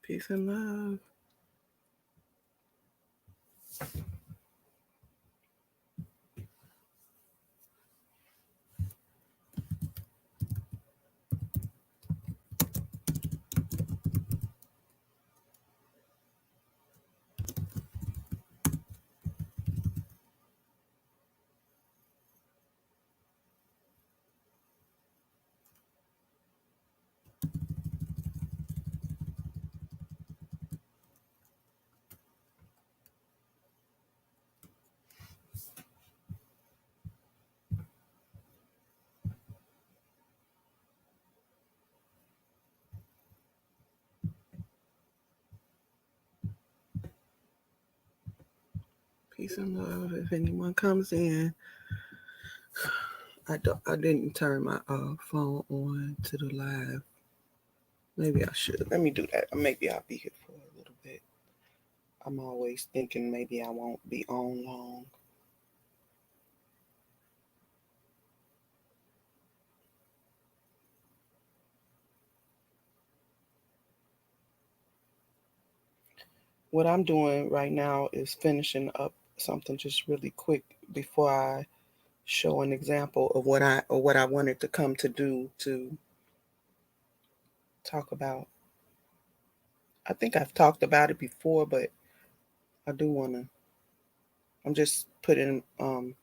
Peace and love. Peace and love. If anyone comes in, I didn't turn my phone on to the live. Maybe I should. Let me do that. Maybe I'll be here for a little bit. I'm always thinking maybe I won't be on long. What I'm doing right now is finishing up something just really quick before I show an example of what I wanted to come to do to talk about. I think I've talked about it before, but I do want to. I'm just putting the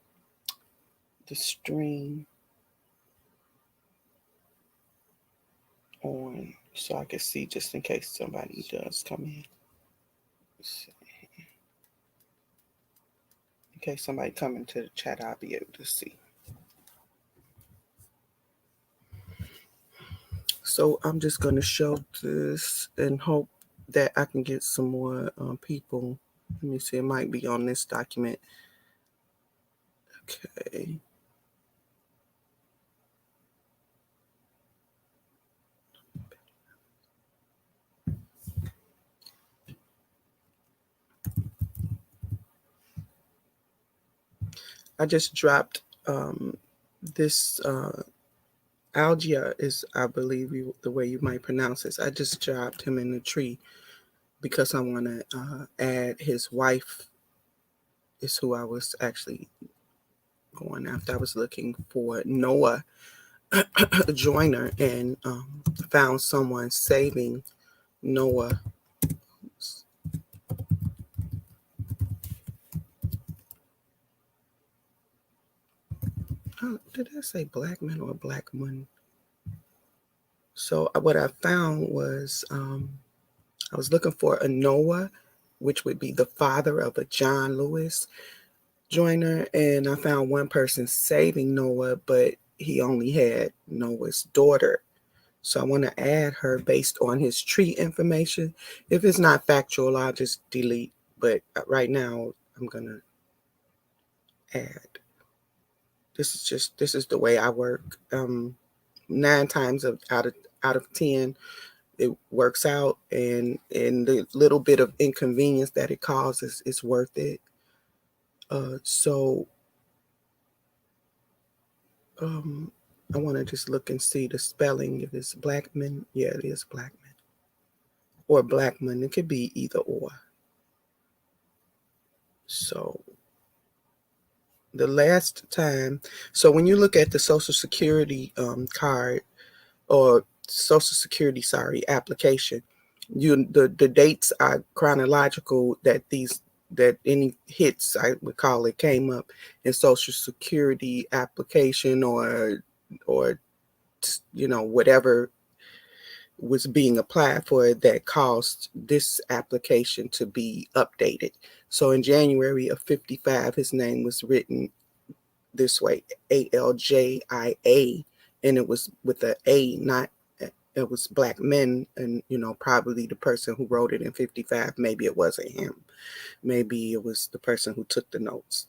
stream on so I can see just in case somebody does come in. In case somebody come into the chat, I'll be able to see. So I'm just going to show this and hope that I can get some more people. Let me see, it might be on this document. Okay. I just dropped this Algia is, I believe, the way you might pronounce this. I just dropped him in the tree because I want to add his wife. Is who I was actually going after. I was looking for Noah Joyner and found someone saving Noah. Oh, did I say black man or black man? So what I found was I was looking for a Noah, which would be the father of a John Lewis Joyner, and I found one person saving Noah, but he only had Noah's daughter. So I want to add her based on his tree information. If it's not factual, I'll just delete. But right now, I'm gonna add. This is the way I work. 9 times out of 10, it works out, and the little bit of inconvenience that it causes is worth it. So I want to just look and see the spelling. If it's Blackman, yeah, it is Blackman. Or Blackman, it could be either or. So the last time, so when you look at the Social Security card or Social Security, application, the dates are chronological that any hits, I would call it, came up in Social Security application or whatever was being applied for that caused this application to be updated. So in January of 55, his name was written this way, ALJIA, and it was with an A, not, it was black men, and probably the person who wrote it in 55, maybe it wasn't him. Maybe it was the person who took the notes,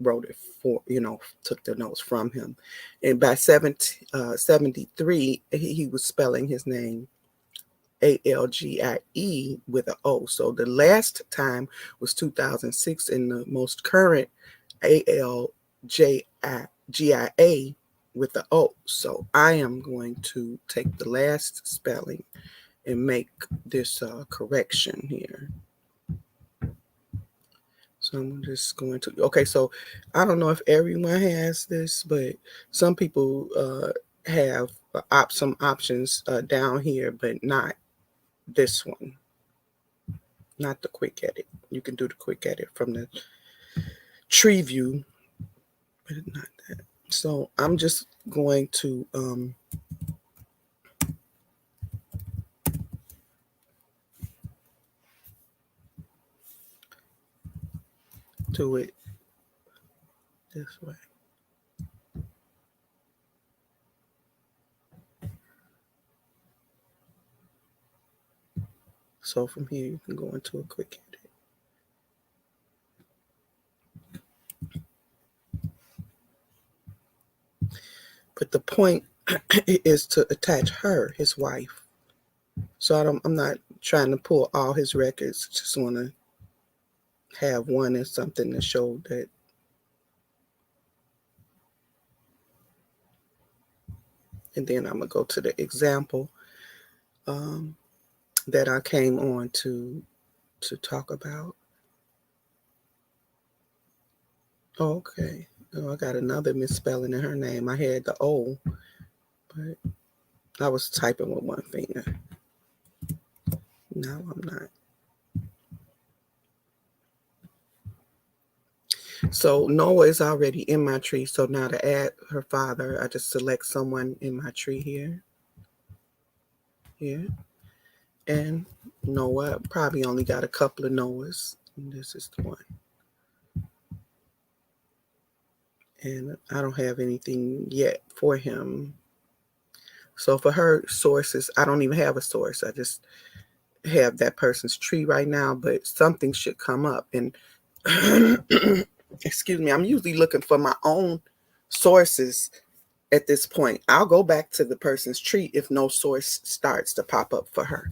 wrote it for, took the notes from him. And by 73, he was spelling his name ALGIE with an O. So the last time was 2006, and the most current ALJIGIA with the O. So I am going to take the last spelling and make this correction here. So I'm just going to, okay, so I don't know if everyone has this, but some people have some options down here, but not this one, not the quick edit. You can do the quick edit from the tree view, but not that. So I'm just going to do it this way. So from here, you can go into a quick edit. But the point is to attach her, his wife. So I'm not trying to pull all his records. Just want to have one as something to show that. And then I'm going to go to the example that I came on to talk about. Okay. Oh, I got another misspelling in her name. I had the O, but I was typing with one finger. No, I'm not. So Noah is already in my tree. So now to add her father, I just select someone in my tree here. Here. And Noah probably only got a couple of Noahs. And this is the one. And I don't have anything yet for him. So for her sources, I don't even have a source. I just have that person's tree right now, but something should come up. And excuse me, I'm usually looking for my own sources at this point. I'll go back to the person's tree if no source starts to pop up for her.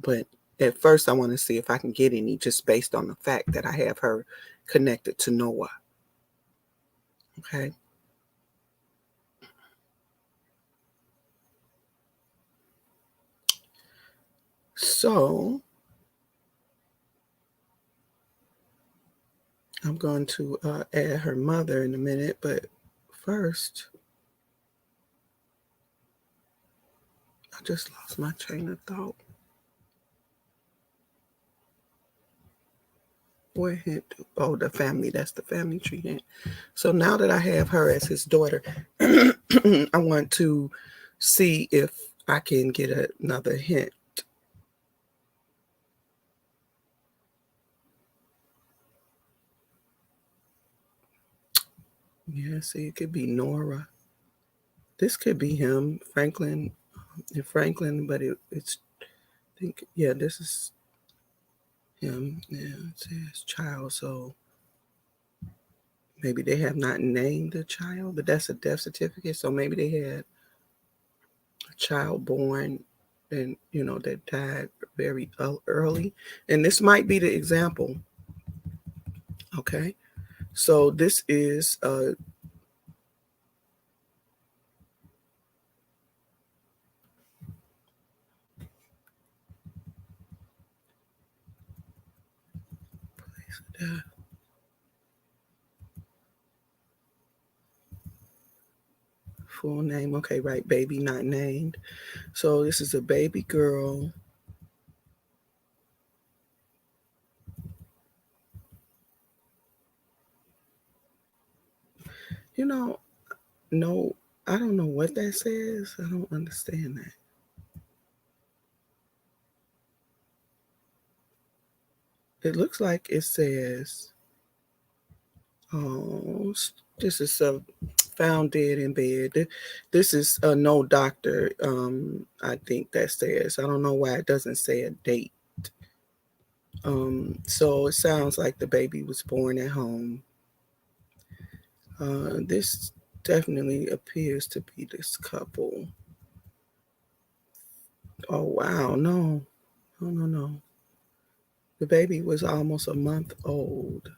But at first, I want to see if I can get any just based on the fact that I have her connected to Noah. Okay. So I'm going to add her mother in a minute, but first, I just lost my train of thought. Where hint? Oh, the family. That's the family tree hint. So now that I have her as his daughter, I want to see if I can get another hint. Yeah, see, it could be Nora. This could be him, Franklin, but it's, I think, yeah, this is him. Yeah, it says child. So maybe they have not named the child, but that's a death certificate. So maybe they had a child born and, that died very early. And this might be the example. Okay. So this is full name. Okay, right. Baby not named. So this is a baby girl. No, I don't know what that says. I don't understand that. It looks like it says, oh, this is found dead in bed. This is no doctor. I think that says. I don't know why it doesn't say a date. So it sounds like the baby was born at home. This definitely appears to be this couple. Oh wow, no. No. The baby was almost a month old.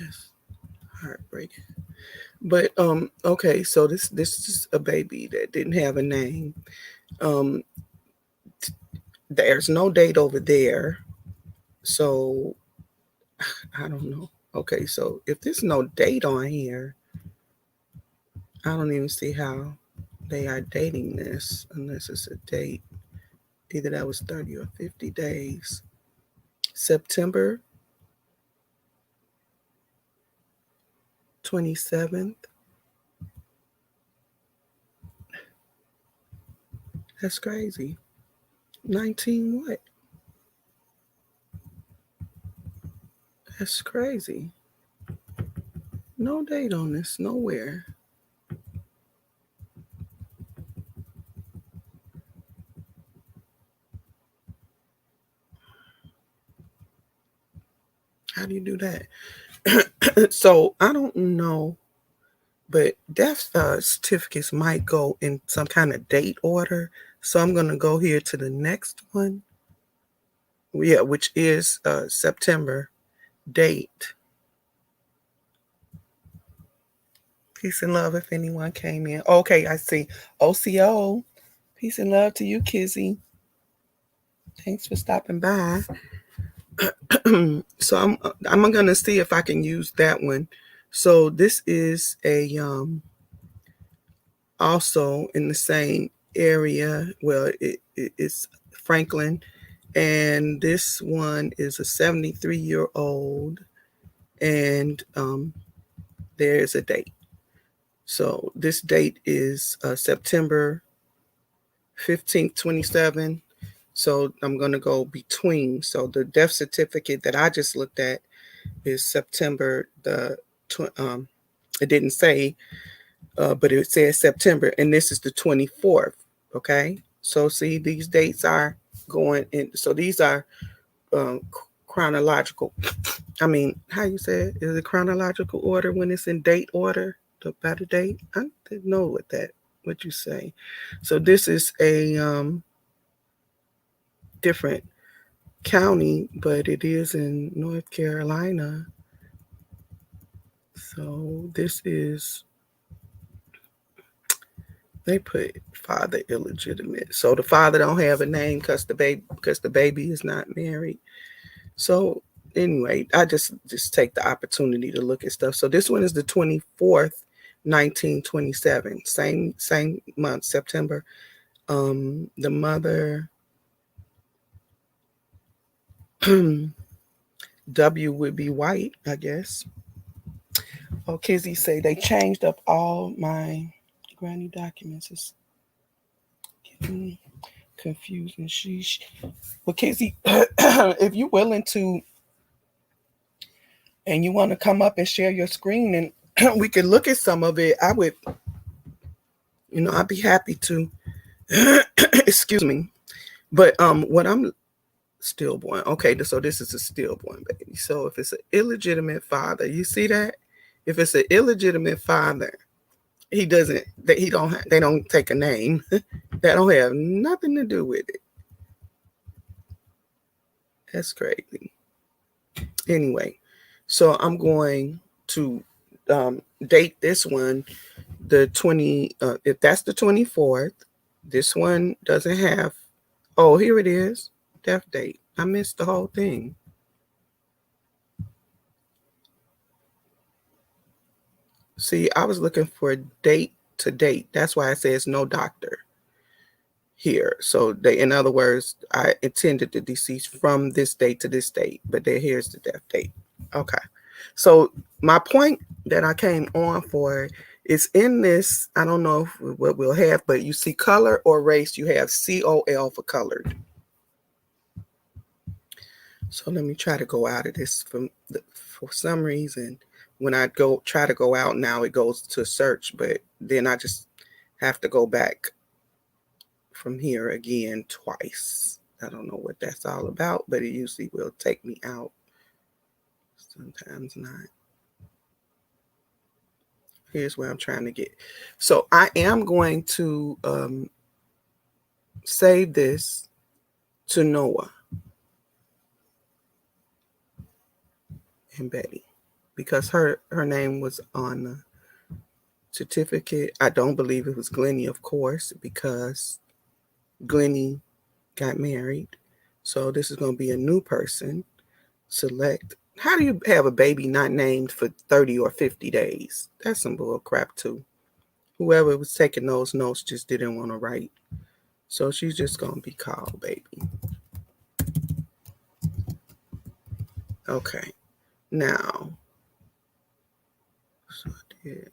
That's heartbreaking. But okay, so this is a baby that didn't have a name. Um, there's no date over there, so I don't know. Okay, so if there's no date on here, I don't even see how they are dating this unless it's a date. Either that was 30 or 50 days. September 27th. That's crazy. 19 what? That's crazy. No date on this, nowhere. How do you do that? So I don't know, but death certificates might go in some kind of date order. So I'm going to go here to the next one. Yeah, which is September date. Peace and love if anyone came in. Okay, I see. OCO. Peace and love to you, Kizzy. Thanks for stopping by. So I'm gonna see if I can use that one. So this is a also in the same area. Well, it's Franklin, and this one is a 73-year-old, and there's a date. So this date is September 15th, 27. So I'm going to go between. So the death certificate that I just looked at is September it didn't say, but it says September, and this is the 24th. Okay. So see, these dates are going in. So these are um, chronological. I mean, how you say it? Is it chronological order when it's in date order? The better date? I didn't know what you say. So this is a different county, but it is in North Carolina. So this is, they put father illegitimate. So the father don't have a name because the baby is not married. So anyway, I just take the opportunity to look at stuff. So this one is the 24th, 1927. Same month, September. The mother W would be white, I guess. Oh, Kizzy say they changed up all my granny documents. It's getting me confusing. Sheesh. Well, Kizzy, if you're willing to and you want to come up and share your screen and we can look at some of it, I would, I'd be happy to. Excuse me. But what I'm stillborn. Okay, so this is a stillborn baby. So if it's an illegitimate father, you see that? If it's an illegitimate father, he doesn't he don't they don't take a name. That don't have nothing to do with it. That's crazy. Anyway, so I'm going to date this one the 20 if that's the 24th. This one doesn't have, oh, here it is, death date. I missed the whole thing. See, I was looking for date to date. That's why it says no doctor here. So they, in other words, I intended the deceased from this date to this date, but here's the death date. Okay. So my point that I came on for is in this, I don't know what we'll have, but you see color or race, you have COL for colored. So let me try to go out of this for some reason. When I try to go out now, it goes to search, but then I just have to go back from here again twice. I don't know what that's all about, but it usually will take me out. Sometimes not. Here's where I'm trying to get. So I am going to save this to Noah and Betty because her name was on certificate. I don't believe it was Glennie, of course, because Glennie got married. So this is going to be a new person. Select. How do you have a baby not named for 30 or 50 days? That's some bull crap too. Whoever was taking those notes just didn't want to write. So she's just going to be called baby. Okay. Now, so I did.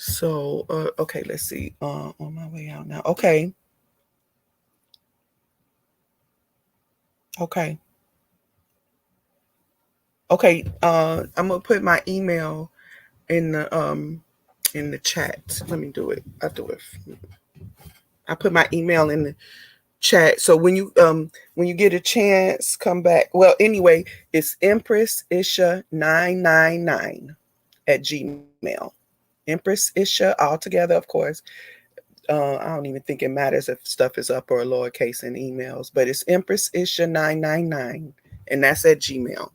So, okay, let's see. On my way out now. Okay. Okay. Okay. I'm gonna put my email in the chat. Let me do it. I'll do it. I put my email in the chat. So when you get a chance, come back. Well, anyway, it's EmpressIsha999 at Gmail. Empress Isha all together, of course. I don't even think it matters if stuff is up or lowercase in emails, but it's Empress Isha 999, and that's at Gmail.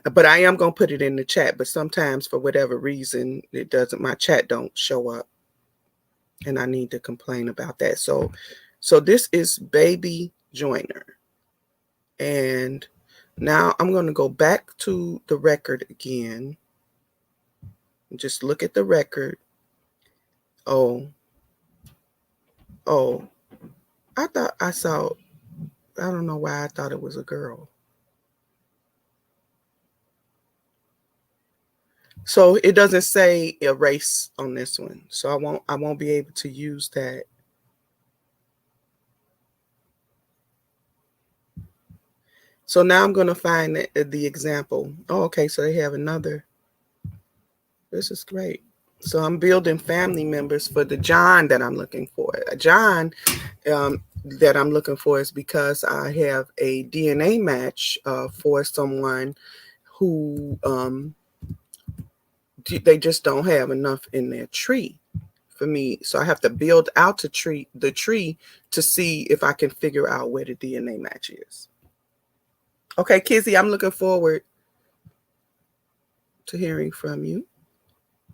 But I am gonna put it in the chat. But sometimes, for whatever reason, it doesn't. My chat don't show up, and I need to complain about that. So this is Baby Joyner, and now I'm gonna go back to the record again. Just look at the record. Oh, I thought I saw. I don't know why I thought it was a girl. So it doesn't say erase on this one. So I won't be able to use that. So now I'm going to find the example. Oh, okay. So they have another. This is great. So I'm building family members for the John that I'm looking for. A John that I'm looking for is because I have a DNA match for someone who they just don't have enough in their tree for me. So I have to build out the tree to see if I can figure out where the DNA match is. Okay, Kizzy, I'm looking forward to hearing from you.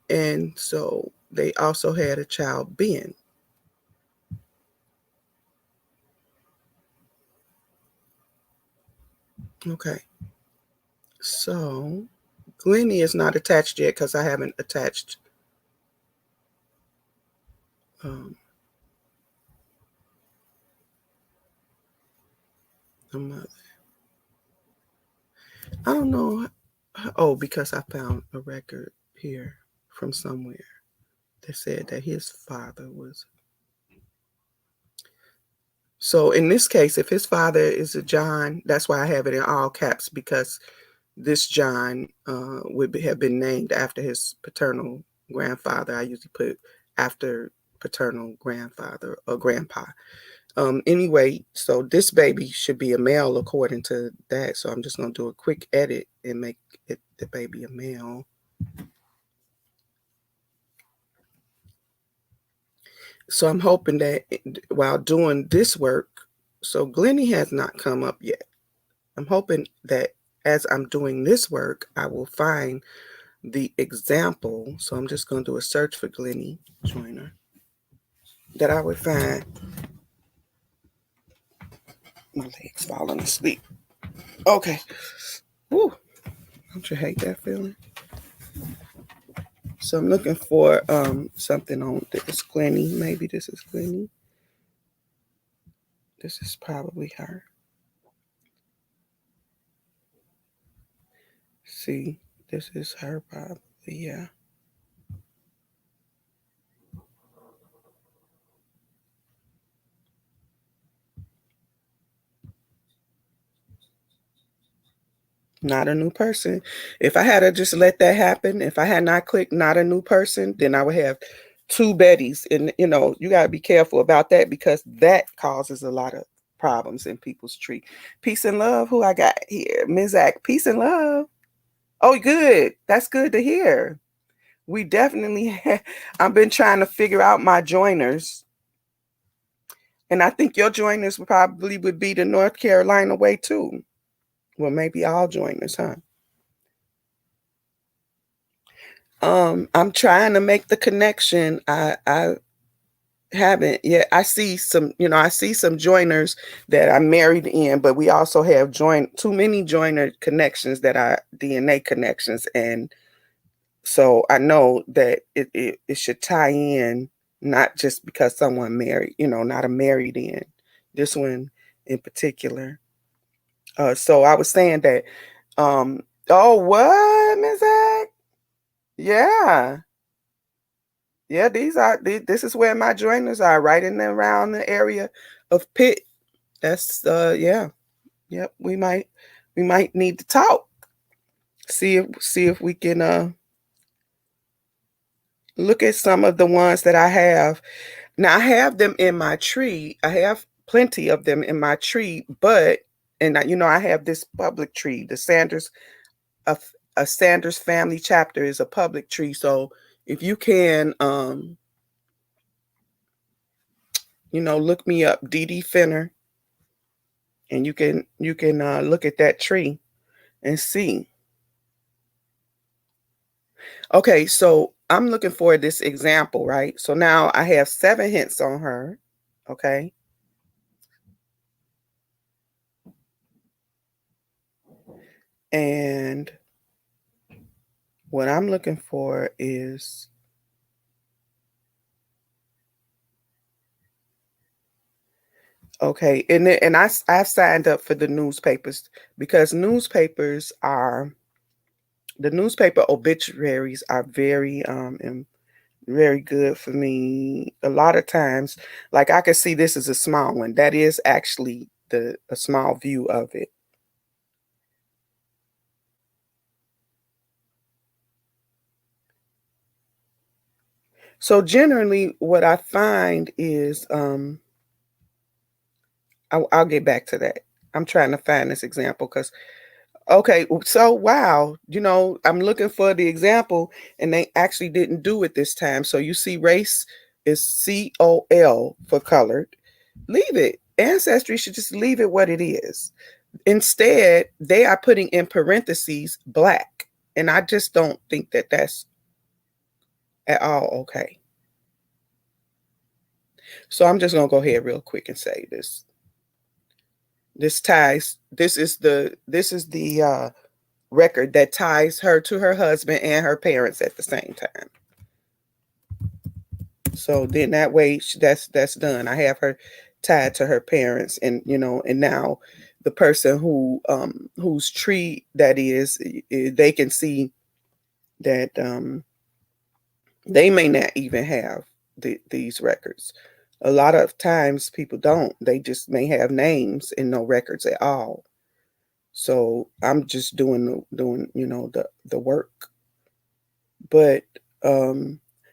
And so they also had a child, Ben. Okay. So Glennie is not attached yet because I haven't attached the mother. I don't know. Oh, because I found a record here from somewhere that said that his father was. So in this case, if his father is a John, that's why I have it in all caps, because this John have been named after his paternal grandfather. I usually put after paternal grandfather or grandpa. Anyway, so this baby should be a male according to that. So I'm just going to do a quick edit and make it the baby a male. So I'm hoping that while doing this work, so Glennie has not come up yet. I'm hoping that as I'm doing this work, I will find the example. So I'm just going to do a search for Glennie Joyner that I would find. My leg's falling asleep. Okay. Woo. Don't you hate that feeling? So I'm looking for something on this Glennie. Maybe this is Glennie. This is probably her. See, this is her probably, yeah. Not a new person. If I had to just let that happen, if I had not clicked not a new person, then I would have two Bettys. And, you got to be careful about that because that causes a lot of problems in people's tree. Peace and love. Who I got here? Ms. Ack. Peace and love. Oh, good. That's good to hear. We definitely I've been trying to figure out my joiners. And I think your joiners probably would be the North Carolina way too. Well, maybe all joiners, huh? I'm trying to make the connection. I haven't yet. I see some, I see some joiners that I married in, but we also have joined too many joiner connections that are DNA connections. And so I know that it should tie in, not just because someone married, not a married in. This one in particular. So I was saying that, oh, what, Ms. Ack? Yeah. Yeah, this is where my joiners are, right in and around the area of Pitt. That's yeah. Yep, we might need to talk. See if we can look at some of the ones that I have. Now I have them in my tree. I have plenty of them in my tree, but I have this public tree. The Sanders a, a Sanders family chapter is a public tree. So if you can look me up, Dee Dee Finner, and you can look at that tree and see. Okay, so I'm looking for this example, right? So now I have 7 hints on her. Okay. And what I'm looking for is, okay, I've signed up for the newspapers because the newspaper obituaries are very good for me. A lot of times, like I can see this is a small one. That is actually the a small view of it. So generally, what I find is, I'll get back to that. I'm trying to find this example because, okay, so wow, I'm looking for the example and they actually didn't do it this time. So you see, race is COL for colored. Leave it. Ancestry should just leave it what it is. Instead, they are putting in parentheses black. And I just don't think that that's at all okay. So I'm just going to go ahead real quick and say this. This is the record that ties her to her husband and her parents at the same time. So then that way that's done. I have her tied to her parents, and now the person whose tree that is, they can see that they may not even have these records. A lot of times people don't. They just may have names and no records at all. So I'm just doing the work. But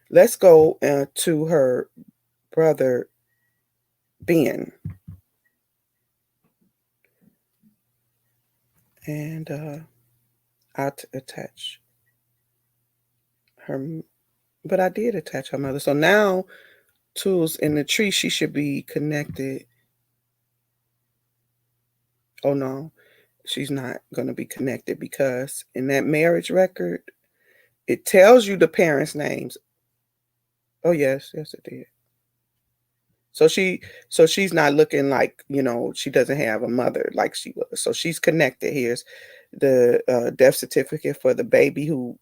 let's go to her brother Ben, and I'll attach her. But I did attach her mother. So now tools in the tree, she should be connected. Oh no, she's not going to be connected because in that marriage record, it tells you the parents' names. Oh yes it did. So she's not looking like, she doesn't have a mother like she was. So she's connected. Here's the death certificate for the baby who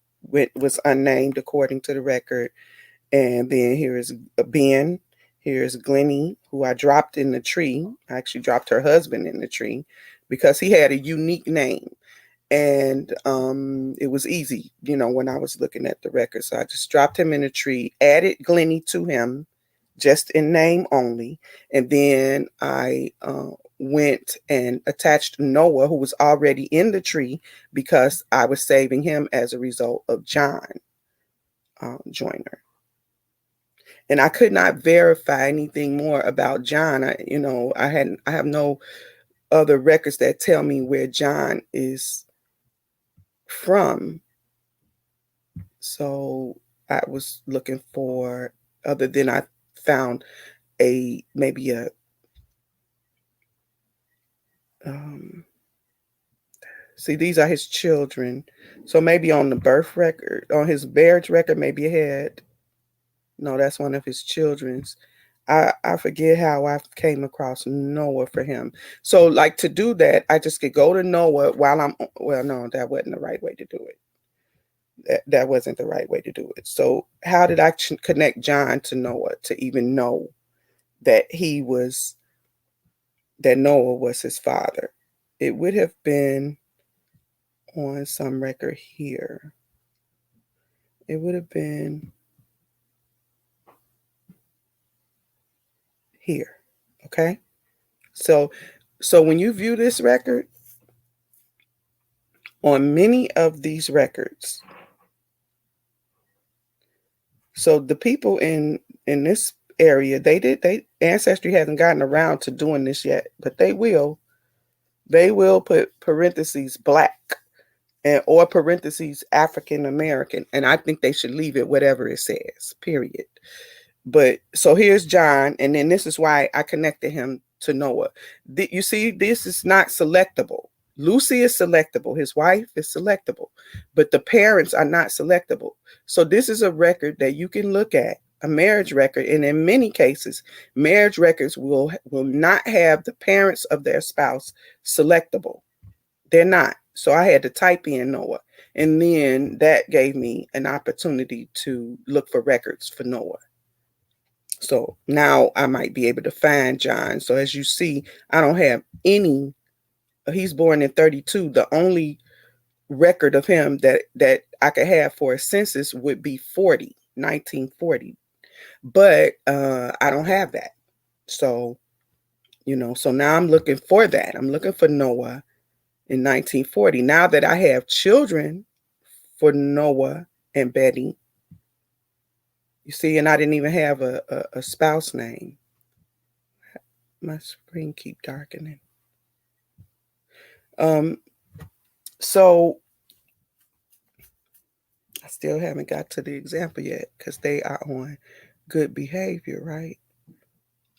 was unnamed according to the record. And then here's Ben. Here's Glennie, who I dropped in the tree. I actually dropped her husband in the tree because he had a unique name. And it was easy, when I was looking at the record. So I just dropped him in a tree, added Glennie to him, just in name only. And then I went and attached Noah, who was already in the tree, because I was saving him as a result of John Joyner. And I could not verify anything more about John. I have no other records that tell me where John is from. So I was looking for, other than I found maybe a See, these are his children. So maybe on the birth record, on his marriage record, maybe it had. No, that's one of his children's. I forget how I came across Noah for him. So like to do that, I just could go to Noah while I'm well, no, that wasn't the right way to do it. That wasn't the right way to do it. So how did I connect John to Noah to even know that that Noah was his father? It would have been on some record here. It would have been here. Okay. So when you view this record, on many of these records, so the people in this area, they ancestry hasn't gotten around to doing this yet, but they will. They will put parentheses black and or parentheses African American, and I think they should leave it whatever it says. Period. But so here's John, and then this is why I connected him to Noah. You see, this is not selectable. Lucy is selectable. His wife is selectable, but the parents are not selectable. So this is a record that you can look at, a marriage record, and in many cases, marriage records will not have the parents of their spouse selectable. They're not. So I had to type in Noah, and then that gave me an opportunity to look for records for Noah. So now I might be able to find John. So as you see, I don't have any. He's born in 32. The only record of him that I could have for a census would be 1940. But I don't have that. So, so now I'm looking for that. I'm looking for Noah in 1940. Now that I have children for Noah and Betty, you see, and I didn't even have a spouse name. My screen keep darkening. So I still haven't got to the example yet because they are on good behavior, right?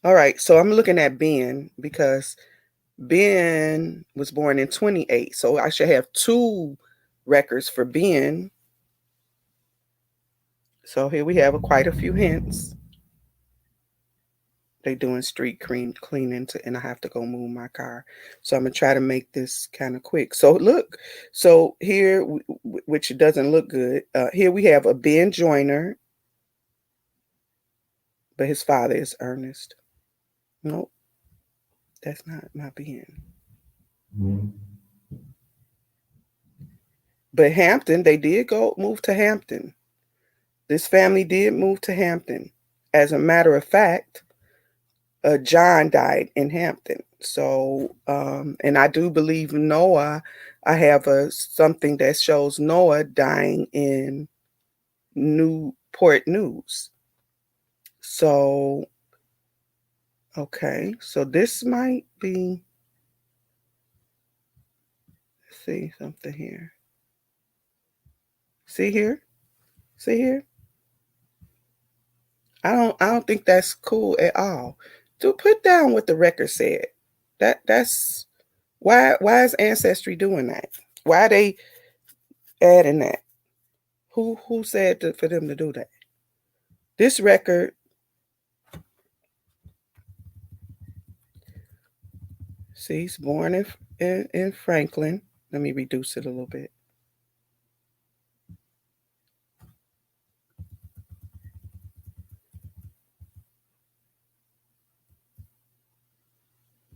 All right, so I'm looking at Ben because Ben was born in 28. So I should have 2 records for Ben. So here we have quite a few hints. They doing street cleaning and I have to go move my car. So I'm gonna try to make this kind of quick. So look, so here, which doesn't look good. Here we have a Ben Joyner, but his father is Ernest. Nope, that's not my Ben. Mm-hmm. But Hampton, they did move to Hampton. This family did move to Hampton. As a matter of fact, John died in Hampton. So, and I do believe Noah, I have something that shows Noah dying in Newport News. So, okay, so this might be, let's see something here. See here? See here? I don't think that's cool at all. Do put down what the record said. That's why is Ancestry doing that? Why are they adding that? Who said for them to do that? This record, see, he's born in Franklin. Let me reduce it a little bit.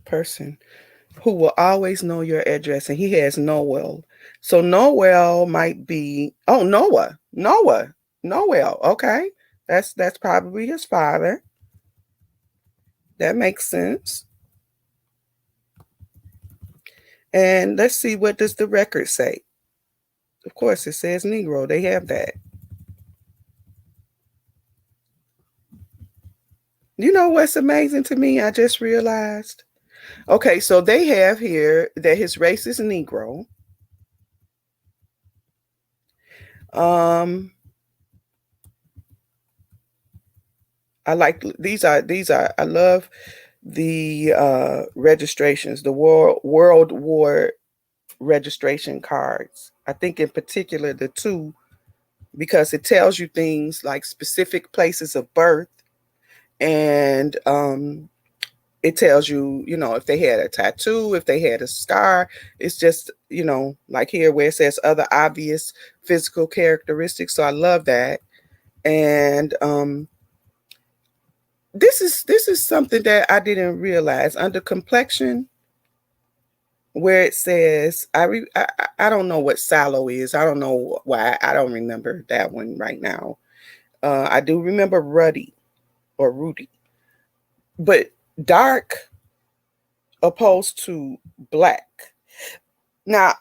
Person who will always know your address, and he has Noel. So Noel might be Noah. Noel. Okay, that's probably his father. That makes sense. And let's see, what does the record say? Of course, it says Negro. They have that. You know what's amazing to me? I just realized. Okay, so they have here that his race is Negro. I like these are I love the registrations. The World War registration cards. I think in particular the two, because it tells you things like specific places of birth, and it tells you, you know, if they had a tattoo, if they had a scar. It's just, you know, like here where it says other obvious physical characteristics. So I love that. And this is something that I didn't realize under complexion, where it says I don't know what sallow is. I don't know why. I don't remember that one right now. I do remember ruddy or Rudy, but dark opposed to black. Now,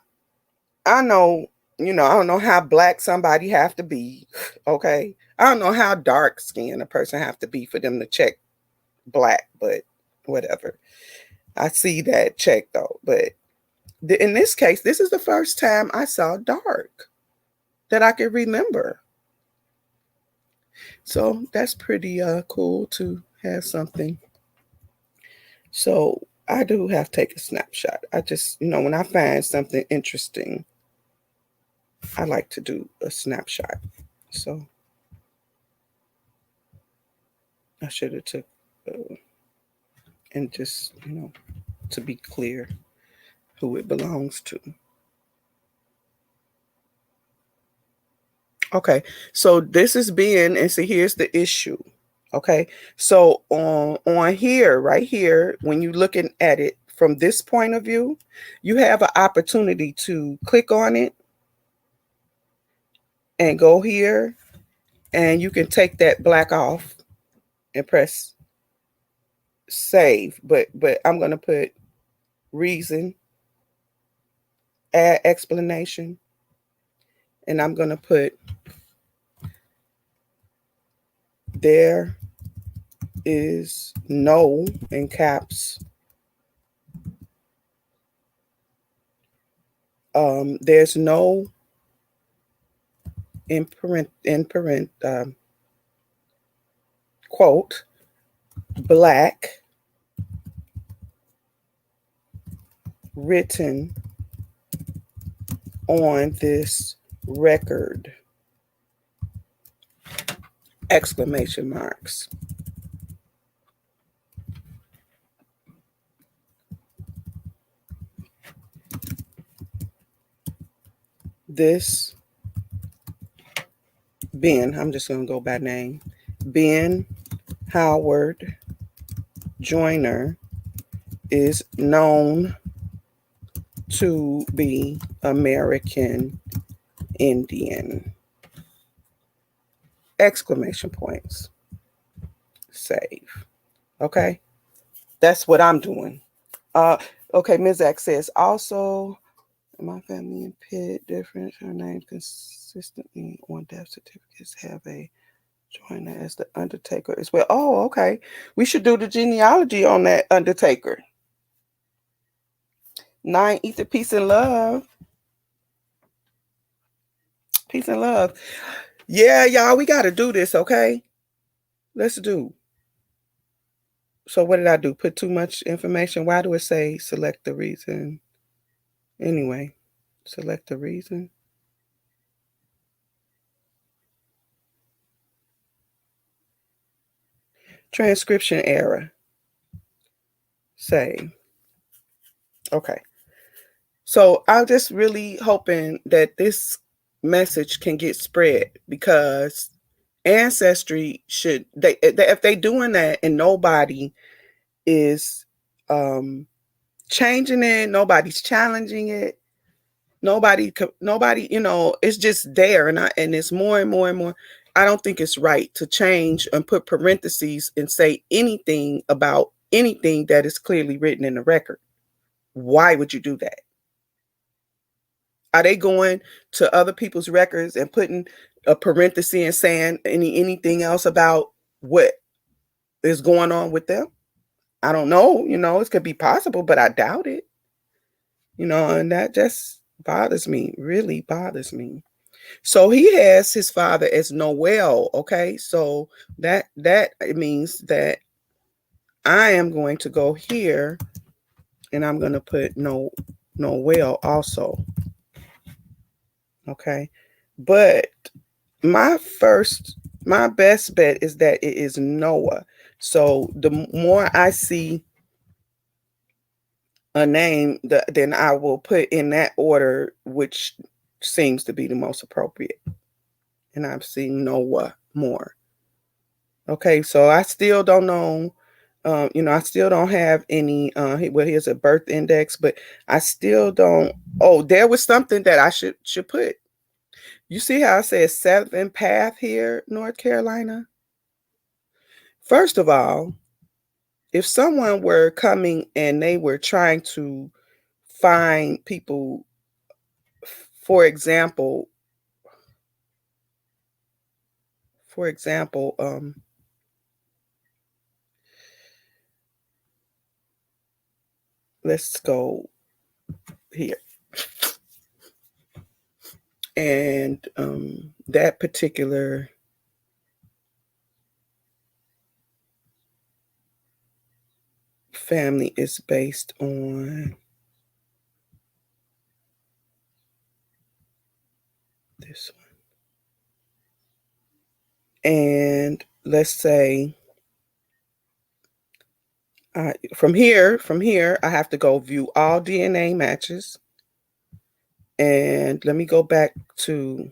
I know, you know, I don't know how black somebody have to be, okay? I don't know how dark skinned a person have to be for them to check black, but whatever. I see that check though, but in this case, this is the first time I saw dark that I can remember. So that's pretty cool to have something. So I do have to take a snapshot. I just, you know, when I find something interesting, I like to do a snapshot. So I should have took and just, you know, to be clear who it belongs to. Okay, so this is being, and see, here's the issue. Okay, so on here, right here, when you're looking at it from this point of view, you have an opportunity to click on it and go here, and you can take that black off and press save. But I'm gonna put reason, add explanation, and I'm gonna put there is no, in caps, there's no, quote, black written on this record, exclamation marks. This Ben, I'm just going to go by name, Ben Howard Joyner is known to be American Indian, exclamation points, save. Okay, that's what I'm doing. Okay, Ms. X says, also, my family and Pitt different. Her name consistently on death certificates have a Joyner as the Undertaker as well. Oh, okay. We should do the genealogy on that Undertaker. 9 Ether, peace and love. Peace and love. Yeah, y'all, we got to do this, okay? Let's do. So what did I do? Put too much information? Why do it say select the reason? Anyway, select the reason. Transcription error. Save. Okay. So I'm just really hoping that this message can get spread, because Ancestry should, they if they doing that and nobody is changing it, nobody's challenging it, nobody, you know, it's just there, and it's more and more and more. I don't think it's right to change and put parentheses and say anything about anything that is clearly written in the record. Why would you do that? Are they going to other people's records and putting a parenthesis and saying anything else about what is going on with them? I don't know. You know, it could be possible, but I doubt it. You know, and that just bothers me, really bothers me. So he has his father as Noel. Okay, so that it means that I am going to go here and I'm going to put no Noel also. Okay. But my best bet is that it is Noah. So the more I see a name, then I will put in that order, which seems to be the most appropriate. And I've seen Noah more. Okay, so I still don't know. I still don't have any. Well, here's a birth index, but I still don't. Oh, there was something that I should put. You see how I said 7th path here, North Carolina? First of all, if someone were coming and they were trying to find people, for example, for example, let's go here. And that particular family is based on this one. And let's say from here, I have to go view all DNA matches. And let me go back to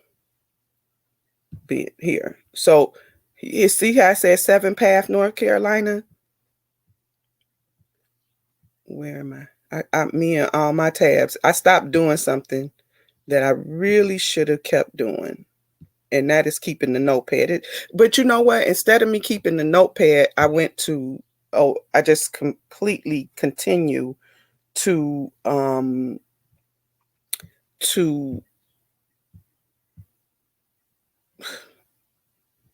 be here. So you see how I said 7th path, North Carolina? Where am I? Me and all my tabs. I stopped doing something that I really should have kept doing. And that is keeping the notepad. But you know what? Instead of me keeping the notepad, I just completely continue to to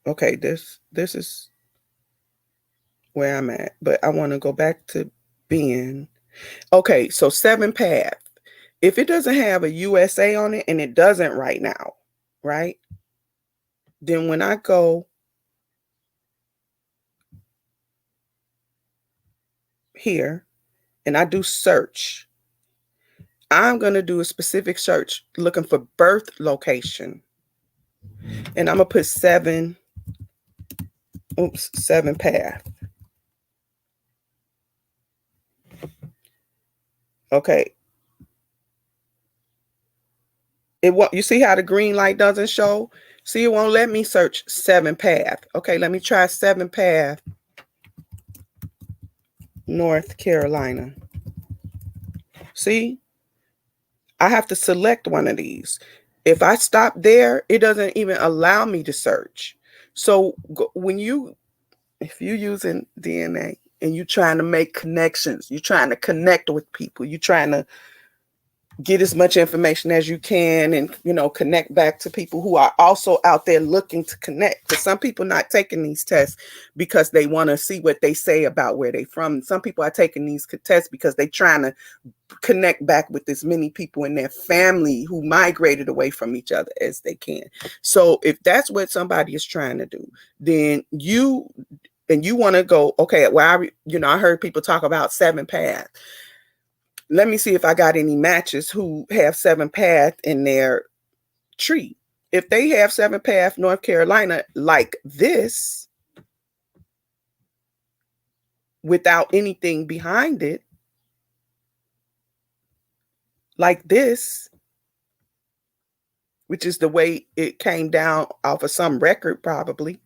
okay, this is where I'm at, but I want to go back to being okay. So 7th path. If it doesn't have a USA on it, and it doesn't right now, right? Then when I go here and I do search, I'm going to do a specific search looking for birth location. And I'm going to put 7th path. Okay. You see how the green light doesn't show? See, it won't let me search 7th path. Okay, let me try 7th path, North Carolina. See, I have to select one of these. If I stop there, it doesn't even allow me to search. So if you're using DNA and you're trying to make connections, you're trying to connect with people, you're trying to get as much information as you can and connect back to people who are also out there looking to connect, because some people not taking these tests because they want to see what they say about where they from. Some people are taking these tests because they're trying to connect back with as many people in their family who migrated away from each other as they can. So if that's what somebody is trying to do, then you want to go, okay, well, I heard people talk about 7th path. Let me see if I got any matches who have 7th path in their tree. If they have 7th path, North Carolina, like this, without anything behind it, like this, which is the way it came down off of some record probably.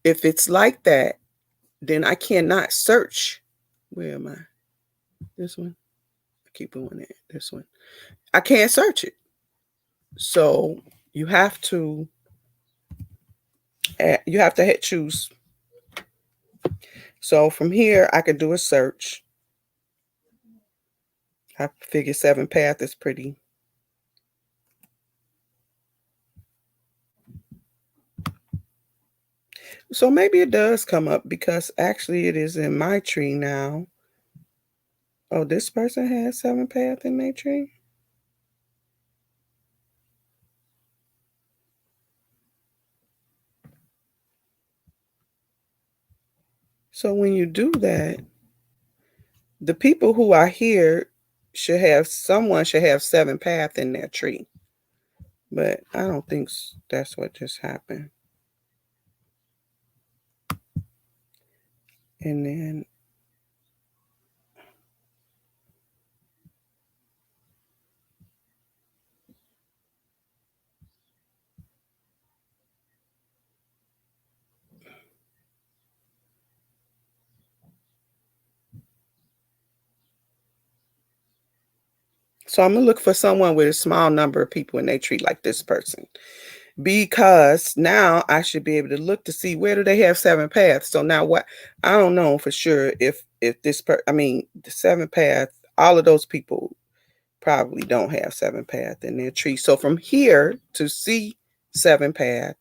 If it's like that, then I cannot search. Where am I? This one? I keep doing it. This one. I can't search it. So you have to hit choose. So from here, I can do a search. I figure 7th path is pretty. So maybe it does come up because actually it is in my tree now. Oh, this person has 7th path in their tree? So when you do that, the people who are here someone should have 7 path in their tree. But I don't think that's what just happened. And then so I'm gonna look for someone with a small number of people in their tree like this person. Because now I should be able to look to see where do they have 7 paths. So now what I don't know for sure if the 7 path, all of those people probably don't have 7 path in their tree. So from here to see 7 path,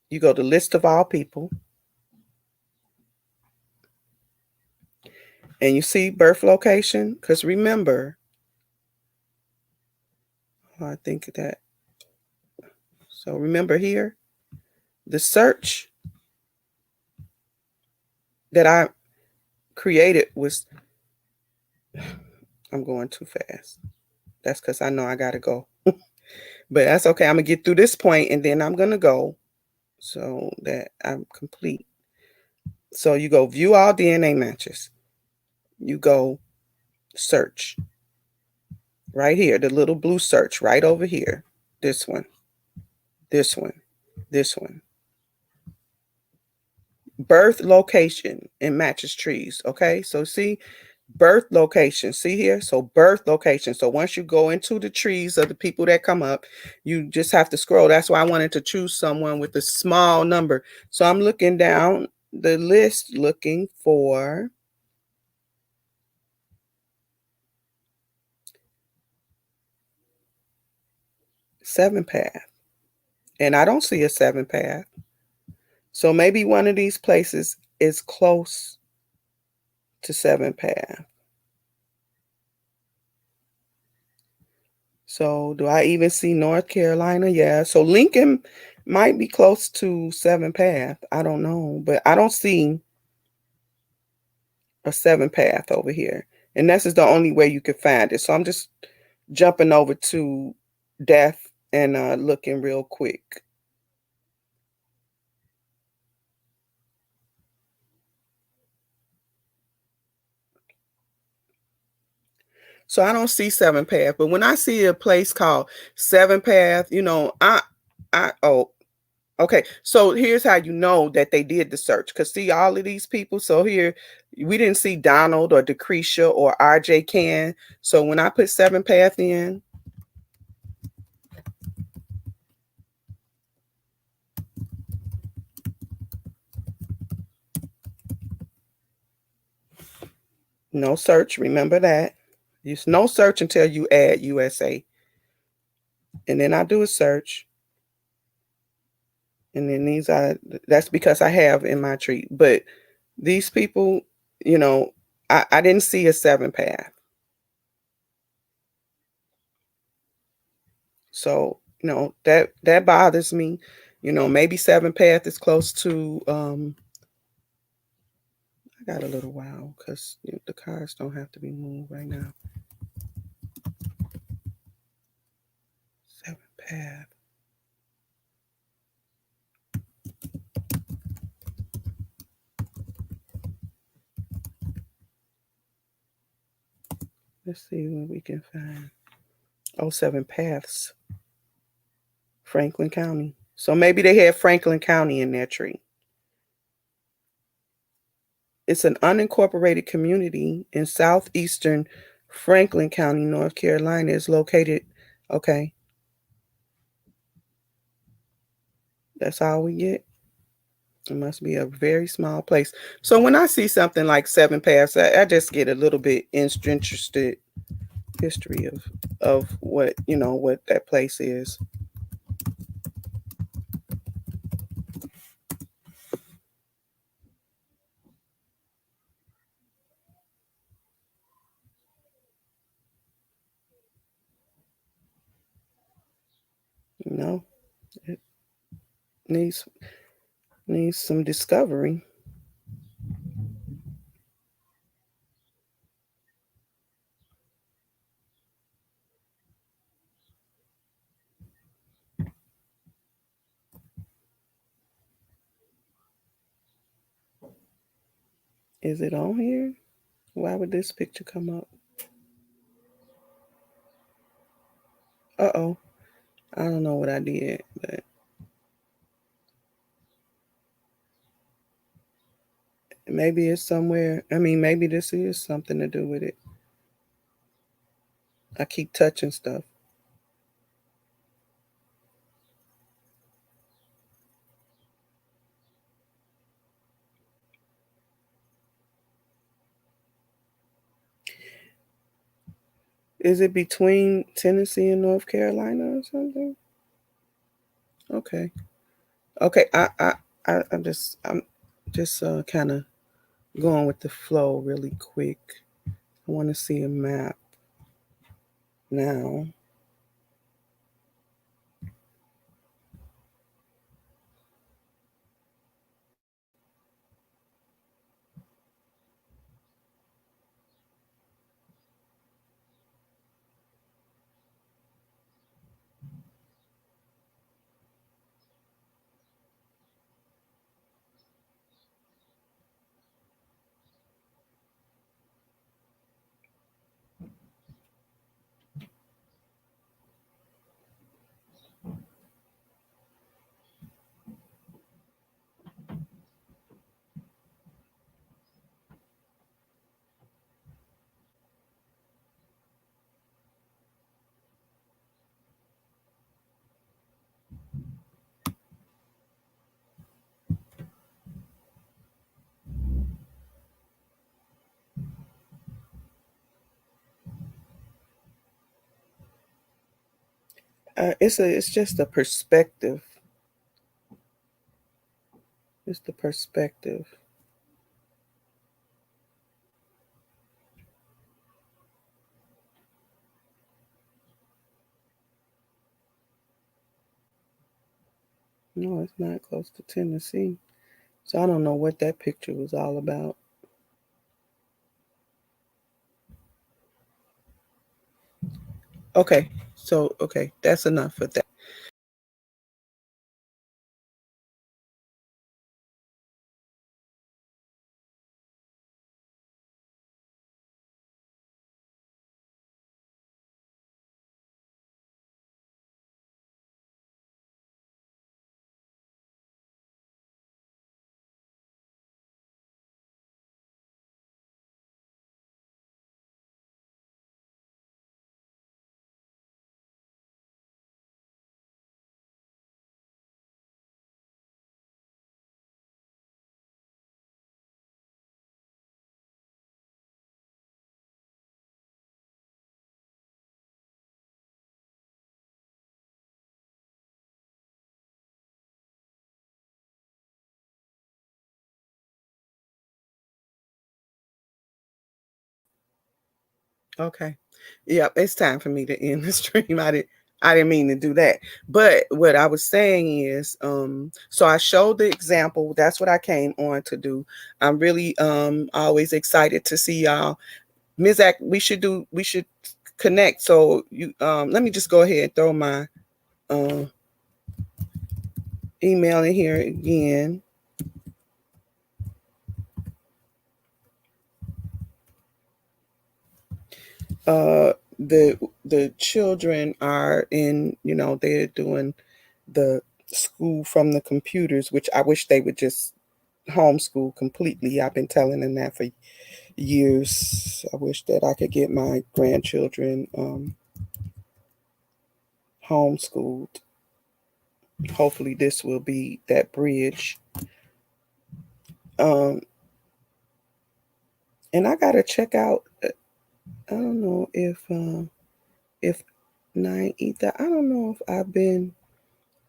you go to list of all people and you see birth location. Because remember, I think that, so remember here, the search that I created was, I'm going too fast. That's because I know I got to go. But that's okay. I'm going to get through this point and then I'm going to go so that I'm complete. So you go view all DNA matches. You go search. Right here, the little blue search right over here. This one, this one, this one. Birth location and matches trees. Okay, so see birth location. See here? So birth location. So once you go into the trees of the people that come up, you just have to scroll. That's why I wanted to choose someone with a small number. So I'm looking down the list looking for seven path. And I don't see a 7 path. So maybe one of these places is close to 7 path. So do I even see North Carolina? Yeah. So Lincoln might be close to 7 path. I don't know, but I don't see a 7 path over here. And this is the only way you can find it. So I'm just jumping over to death and looking real quick. So I don't see 7 path, but when I see a place called 7 path, oh, okay, so here's how you know that they did the search. Because see all of these people. So here, we didn't see Donald or Decretia or RJ Can. So when I put 7 path in, no search. Remember that. Use no search until you add USA. And then I do a search. And then that's because I have in my tree. But these people, I didn't see a 7 path. So, that bothers me. Maybe 7 path is close to I got a little while because the cars don't have to be moved right now. 7 path. Let's see what we can find. Oh, 7 paths. Franklin County. So maybe they had Franklin County in their tree. It's an unincorporated community in southeastern Franklin County, North Carolina. Is located. Okay. That's all we get. It must be a very small place. So when I see something like 7 paths, I just get a little bit interested history of what that place is. It needs some discovery. Is it on here? Why would this picture come up? Uh-oh. I don't know what I did, but maybe it's somewhere. I mean, maybe this is something to do with it. I keep touching stuff. Is it between Tennessee and North Carolina or something? Okay. Okay. I'm just kind of going with the flow really quick. I want to see a map now. It's just a perspective. It's the perspective. No, it's not close to Tennessee. So I don't know what that picture was all about. Okay, so okay, that's enough for that. Okay. Yeah, it's time for me to end the stream. I didn't mean to do that. But what I was saying is, so I showed the example. That's what I came on to do. I'm really always excited to see y'all. Ms. Act, we should connect. So you let me just go ahead and throw my uh email in here again. The children are in, they're doing the school from the computers, which I wish they would just homeschool completely. I've been telling them that for years. I wish that I could get my grandchildren homeschooled. Hopefully this will be that bridge. um and I gotta check out, I don't know if Nine Ether, I don't know if I've been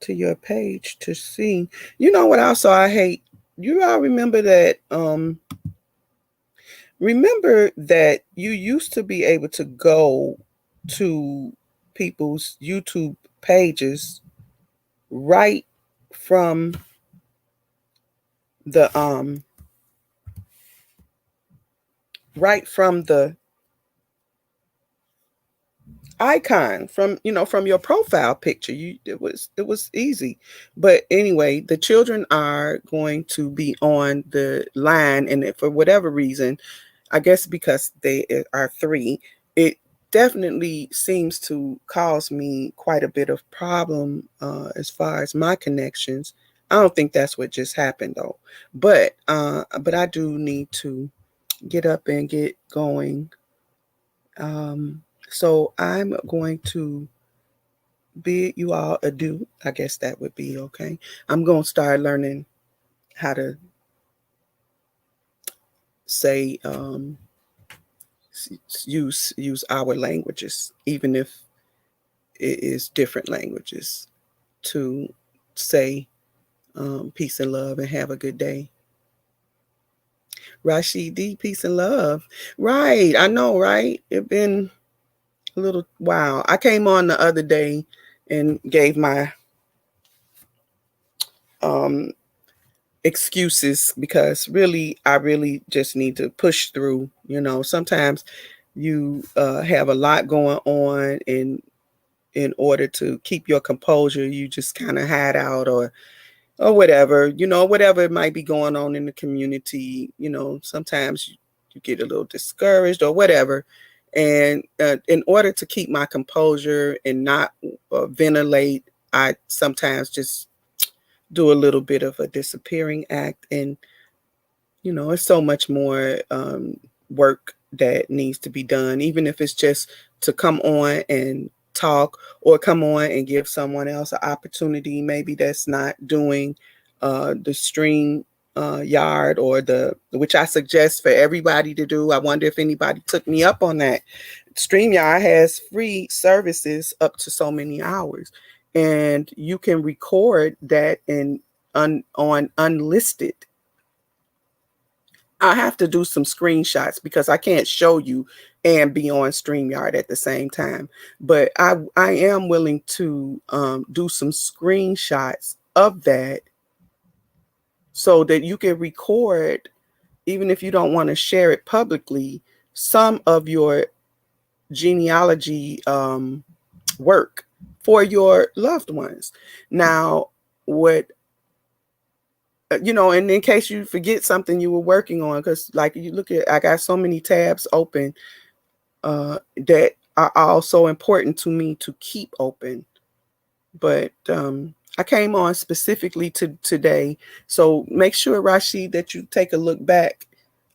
to your page to see. You know what also I hate? You all remember that you used to be able to go to people's YouTube pages right from the right from icon from, from your profile picture. It was easy. But anyway, the children are going to be on the line, and for whatever reason, I guess because they are three, it definitely seems to cause me quite a bit of problem as far as my connections. I don't think that's what just happened though, but I do need to get up and get going. Um, so I'm going to bid you all adieu. I guess that would be okay. I'm going to start learning how to say use our languages, even if it is different languages, to say peace and love and have a good day. Rashid D, peace and love. Right, I know, right? It been a little while. I came on the other day and gave my um excuses because really I really just need to push through. Sometimes you have a lot going on, and in order to keep your composure, you just kind of hide out, or whatever, whatever it might be going on in the community. Sometimes you get a little discouraged or whatever. And in order to keep my composure and not ventilate, I sometimes just do a little bit of a disappearing act. And it's so much more work that needs to be done, even if it's just to come on and talk, or come on and give someone else an opportunity, maybe that's not doing the stream yard, or which I suggest for everybody to do. I wonder if anybody took me up on that. StreamYard has free services up to so many hours, and you can record that on unlisted. I have to do some screenshots because I can't show you and be on StreamYard at the same time. But I am willing to do some screenshots of that so that you can record, even if you don't want to share it publicly, some of your genealogy work for your loved ones. Now, what and in case you forget something you were working on, because like you look at, I got so many tabs open that are all so important to me to keep open. But I came on specifically to today, so make sure, Rashid, that you take a look back.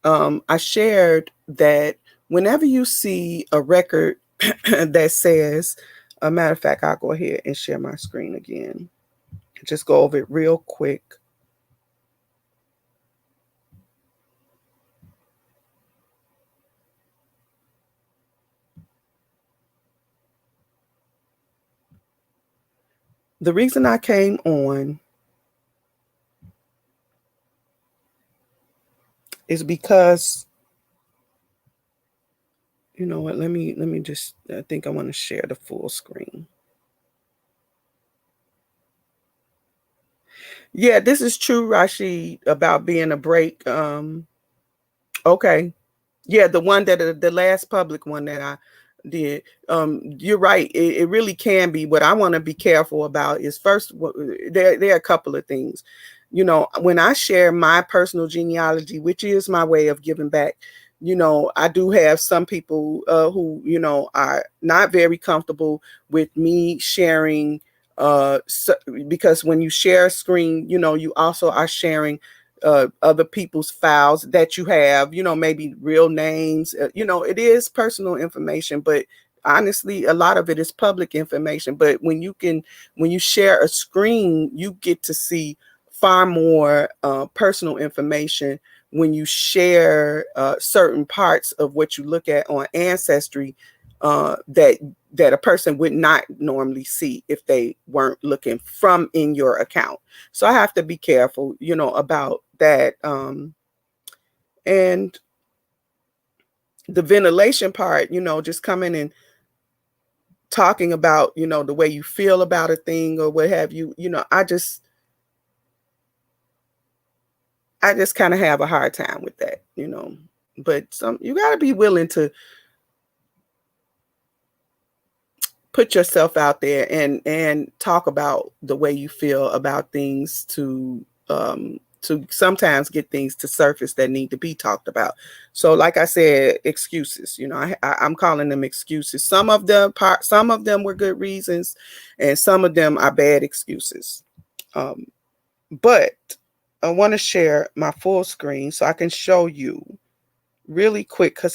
I shared that whenever you see a record that says, a matter of fact, I'll go ahead and share my screen again. Just go over it real quick. The reason I came on is because, you know what, let me just, I think I want to share the full screen. Yeah, this is true, Rashid, about being a break. Okay. Yeah, the one that the last public one that I did. You're right. It really can be. What I want to be careful about is, first, there are a couple of things. When I share my personal genealogy, which is my way of giving back, I do have some people who, are not very comfortable with me sharing. So, because when you share a screen, you also are sharing other people's files that you have, maybe real names. It is personal information, but honestly, a lot of it is public information. But when you share a screen, you get to see far more personal information when you share certain parts of what you look at on Ancestry that a person would not normally see if they weren't looking from in your account. So I have to be careful, about that. And the ventilation part, just coming and talking about, the way you feel about a thing or what have you, I just kind of have a hard time with that. But you got to be willing to put yourself out there and talk about the way you feel about things to sometimes get things to surface that need to be talked about. So like I said, excuses, you know, I'm calling them excuses. Some of them were good reasons, and some of them are bad excuses. But I want to share my full screen so I can show you really quick, because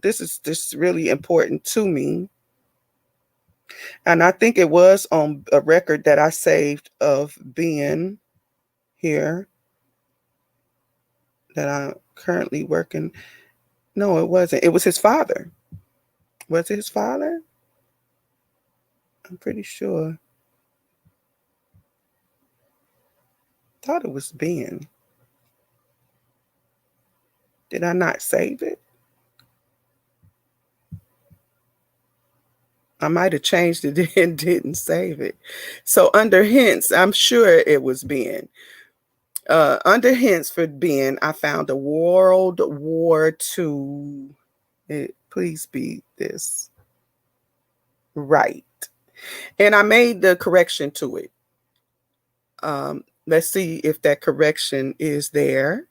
this is really important to me. And I think it was on a record that I saved of being here that I'm currently working. No, it wasn't. It was his father. Was it his father? I'm pretty sure. Thought it was Ben. Did I not save it? I might have changed it and didn't save it. So under hints, I'm sure it was Ben. Under hints for Ben, I found a World War II. Please be this. Right. And I made the correction to it. Let's see if that correction is there.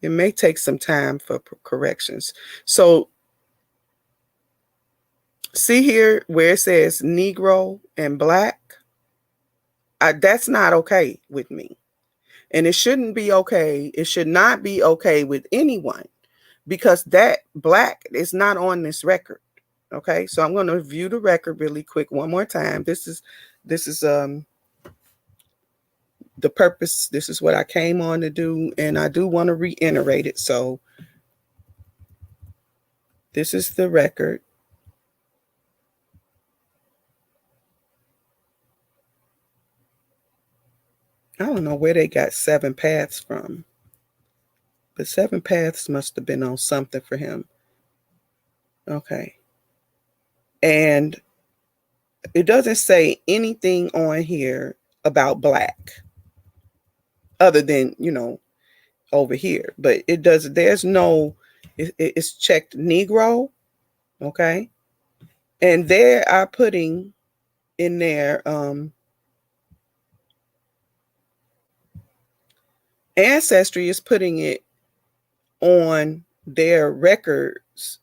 It may take some time for corrections. So see here where it says Negro and Black. That's not okay with me. And it shouldn't be okay. It should not be okay with anyone, because that Black is not on this record. Okay, so I'm going to view the record really quick one more time. This is the purpose. This is what I came on to do, and I do want to reiterate it. So this is the record. I don't know where they got 7 Paths from, but 7 Paths must have been on something for him. Okay. And it doesn't say anything on here about Black other than, you know, over here, but it does. There's no, it's checked Negro. Okay. And they are putting in their Ancestry is putting it on their records.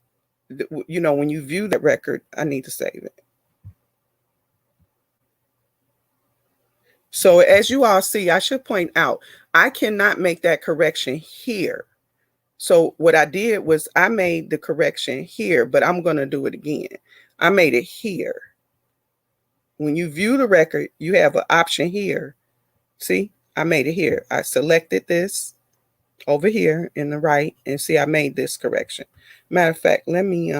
You know, when you view that record, I need to save it. So as you all see, I should point out, I cannot make that correction here. So what I did was I made the correction here, but I'm going to do it again. I made it here. When you view the record, you have an option here. See, I made it here. I selected this over here in the right, and see, I made this correction. Matter of fact, let me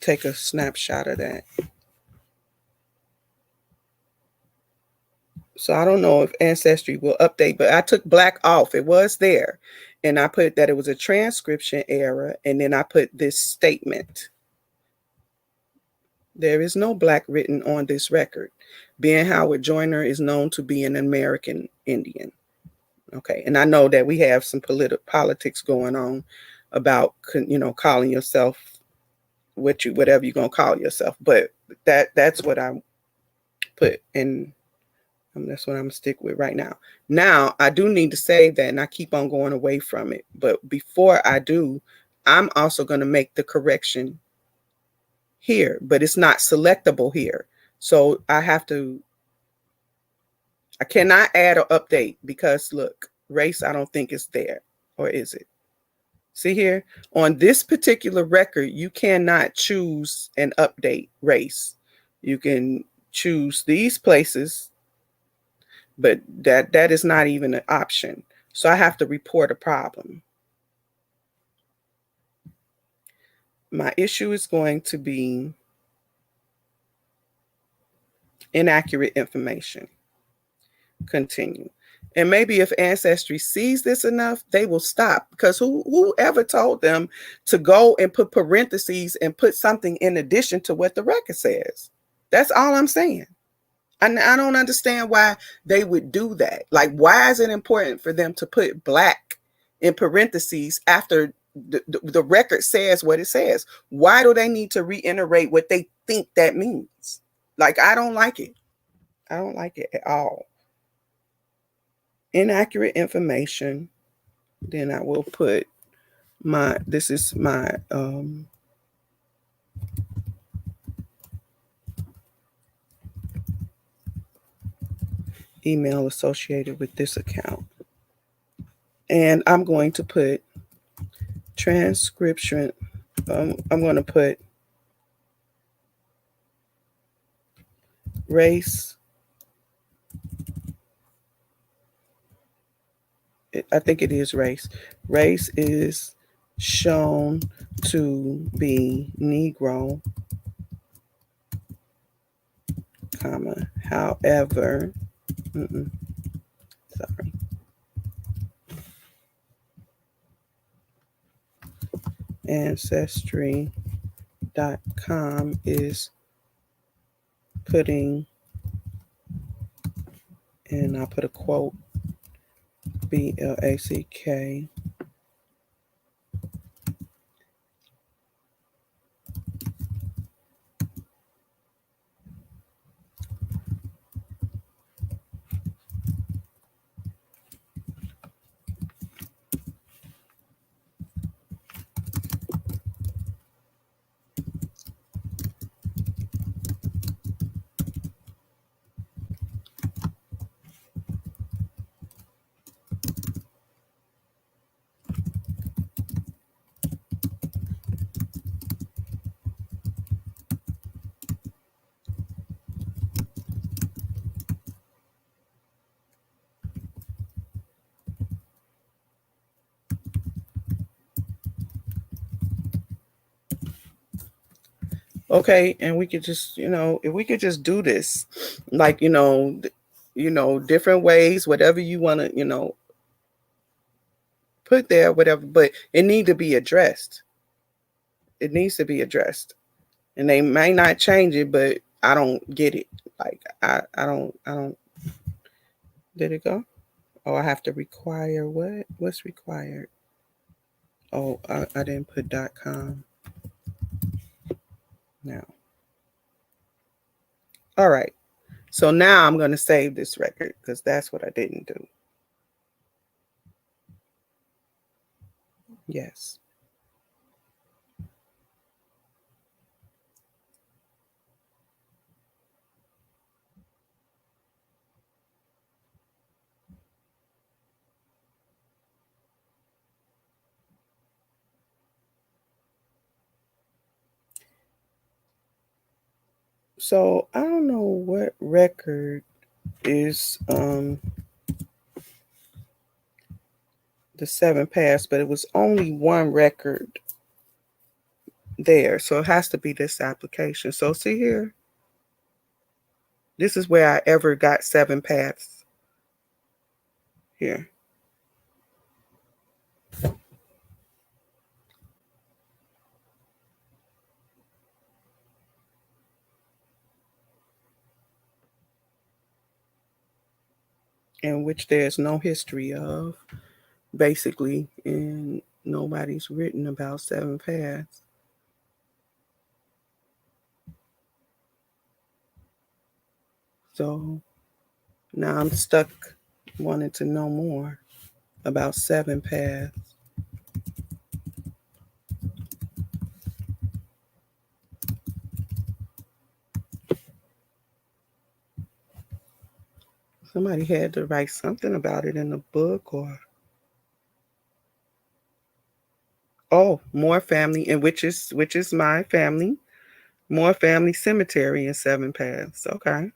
take a snapshot of that. So I don't know if Ancestry will update, but I took Black off. It was there. And I put that it was a transcription error. And then I put this statement. There is no Black written on this record. Ben Howard Joyner is known to be an American Indian. Okay. And I know that we have some politics going on about, you know, calling yourself whatever you're going to call yourself. But that's what I put in. That's what I'm going to stick with right now. Now, I do need to save that, and I keep on going away from it. But before I do, I'm also going to make the correction here, but it's not selectable here. So I cannot add or update because look, race, I don't think it's there. Or is it? See here, on this particular record, you cannot choose and update race. You can choose these places, but that is not even an option. So I have to report a problem. My issue is going to be inaccurate information. Continue. And maybe if Ancestry sees this enough, they will stop, because whoever told them to go and put parentheses and put something in addition to what the record says? That's all I'm saying. I don't understand why they would do that. Like, why is it important for them to put Black in parentheses after the record says what it says. Why do they need to reiterate what they think that means? Like, I don't like it. I don't like it at all. Inaccurate information. Then I will put this is my email associated with this account. And I'm going to put transcription. I'm going to put race. I think it is race. Race is shown to be Negro, comma, however, sorry. Ancestry.com is putting, and I'll put a quote, BLACK, okay, and we could just, if we could just do this, like, different ways, whatever you want to, put there, whatever, but it need to be addressed. It needs to be addressed. And they may not change it, but I don't get it. Like, I don't, did it go? Oh, I have to require what? What's required? Oh, I didn't put .com. Now. All right. So now I'm going to save this record because that's what I didn't do. Yes. So I don't know what record is the 7 paths, but it was only one record there. So it has to be this application. So see here, this is where I ever got 7 paths here. In which there's no history of, basically, and nobody's written about 7 paths. So now I'm stuck wanting to know more about 7 paths. Somebody had to write something about it in the book, or more family, and which is my family. More family cemetery and 7 paths. Okay.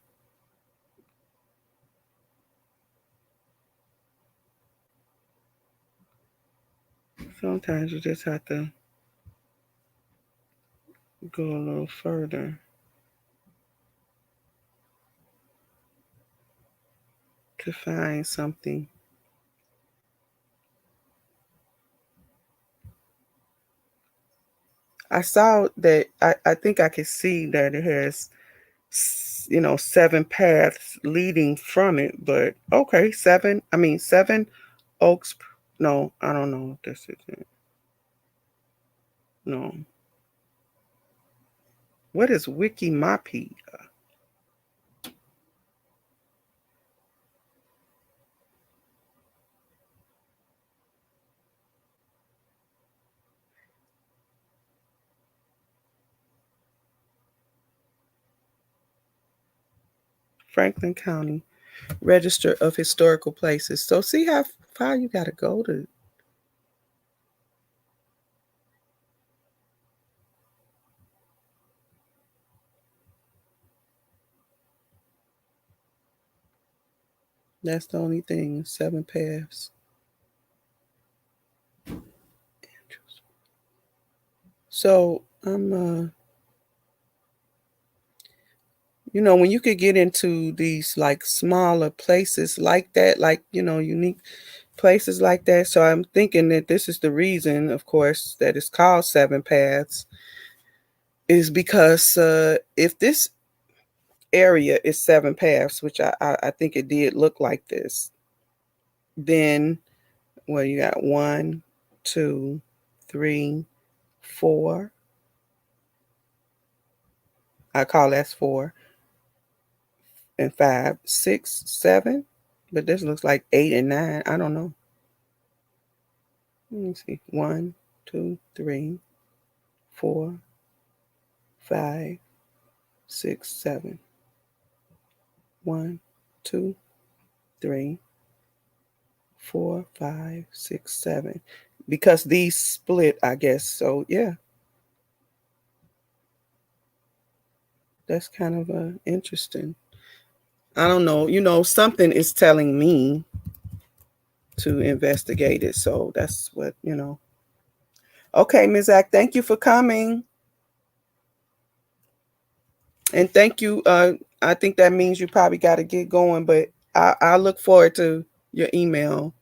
Sometimes you just have to go a little further to find something. I saw that, I think I could see that it has, 7 paths leading from it, but okay, 7 Oaks No, I don't know if this is it. No. What is Wikimedia? Franklin County Register of Historical Places. So see how far you got to go to. That's the only thing. 7 paths. So when you could get into these like smaller places like that, like unique places like that. So I'm thinking that this is the reason, of course, that it's called 7 paths, is because if this area is 7 paths, which I think it did look like this, then well, you got 1, 2, 3, 4. I call that's 4 and 5, 6, 7. But this looks like 8 and 9. I don't know. Let me see. 1, 2, 3, 4, 5, 6, 7. 1, 2, 3, 4, 5, 6, 7. Because these split, I guess. So yeah, that's kind of interesting. I don't know. Something is telling me to investigate it. So that's what. Okay, Ms. Ack, thank you for coming. And thank you. I think that means you probably got to get going, but I look forward to your email.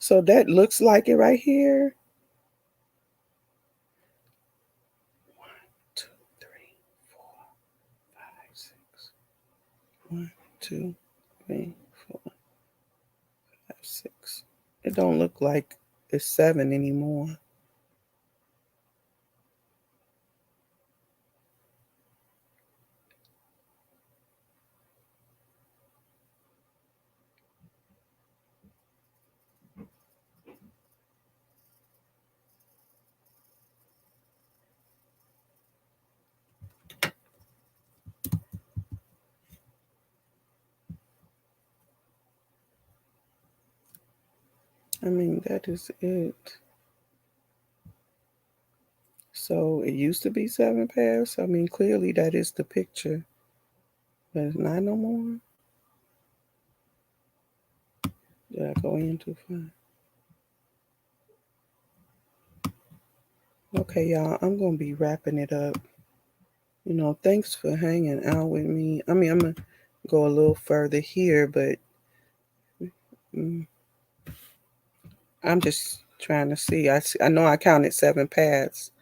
So that looks like it right here. 2, 3, 4, 5, 6. 1, 2, 3, 4, 5, 6. It don't look like it's 7 anymore. I mean, that is it. So it used to be 7 paths. I mean, clearly that is the picture, but it's not no more. Did I go in too far? Okay, y'all, I'm going to be wrapping it up. Thanks for hanging out with me. I mean, I'm going to go a little further here, but mm, I'm just trying to see. I know I counted 7 paths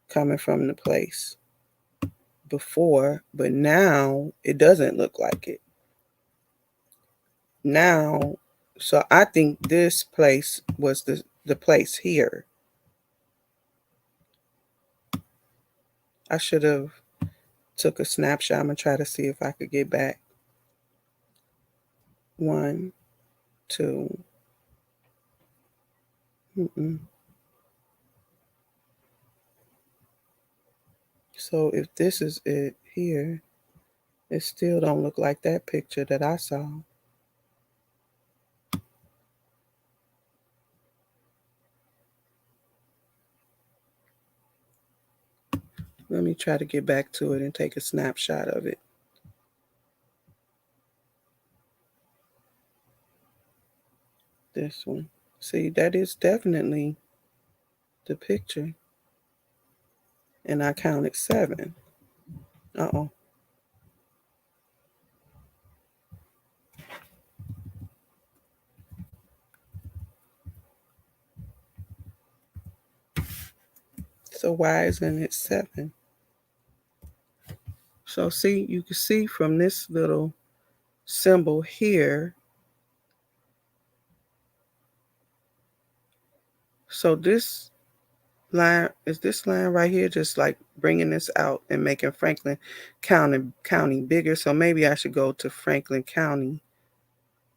coming from the place before, but now it doesn't look like it. Now, so I think this place was the place here. I should have took a snapshot. I'm going to try to see if I could get back. 1, 2. Mm-mm. So if this is it here, it still don't look like that picture that I saw. Let me try to get back to it and take a snapshot of it. This one. See, that is definitely the picture. And I counted 7. Uh-oh. So why isn't it 7? So see, you can see from this little symbol here. So this line is this line right here, just like bringing this out and making Franklin County bigger. So maybe I should go to Franklin County,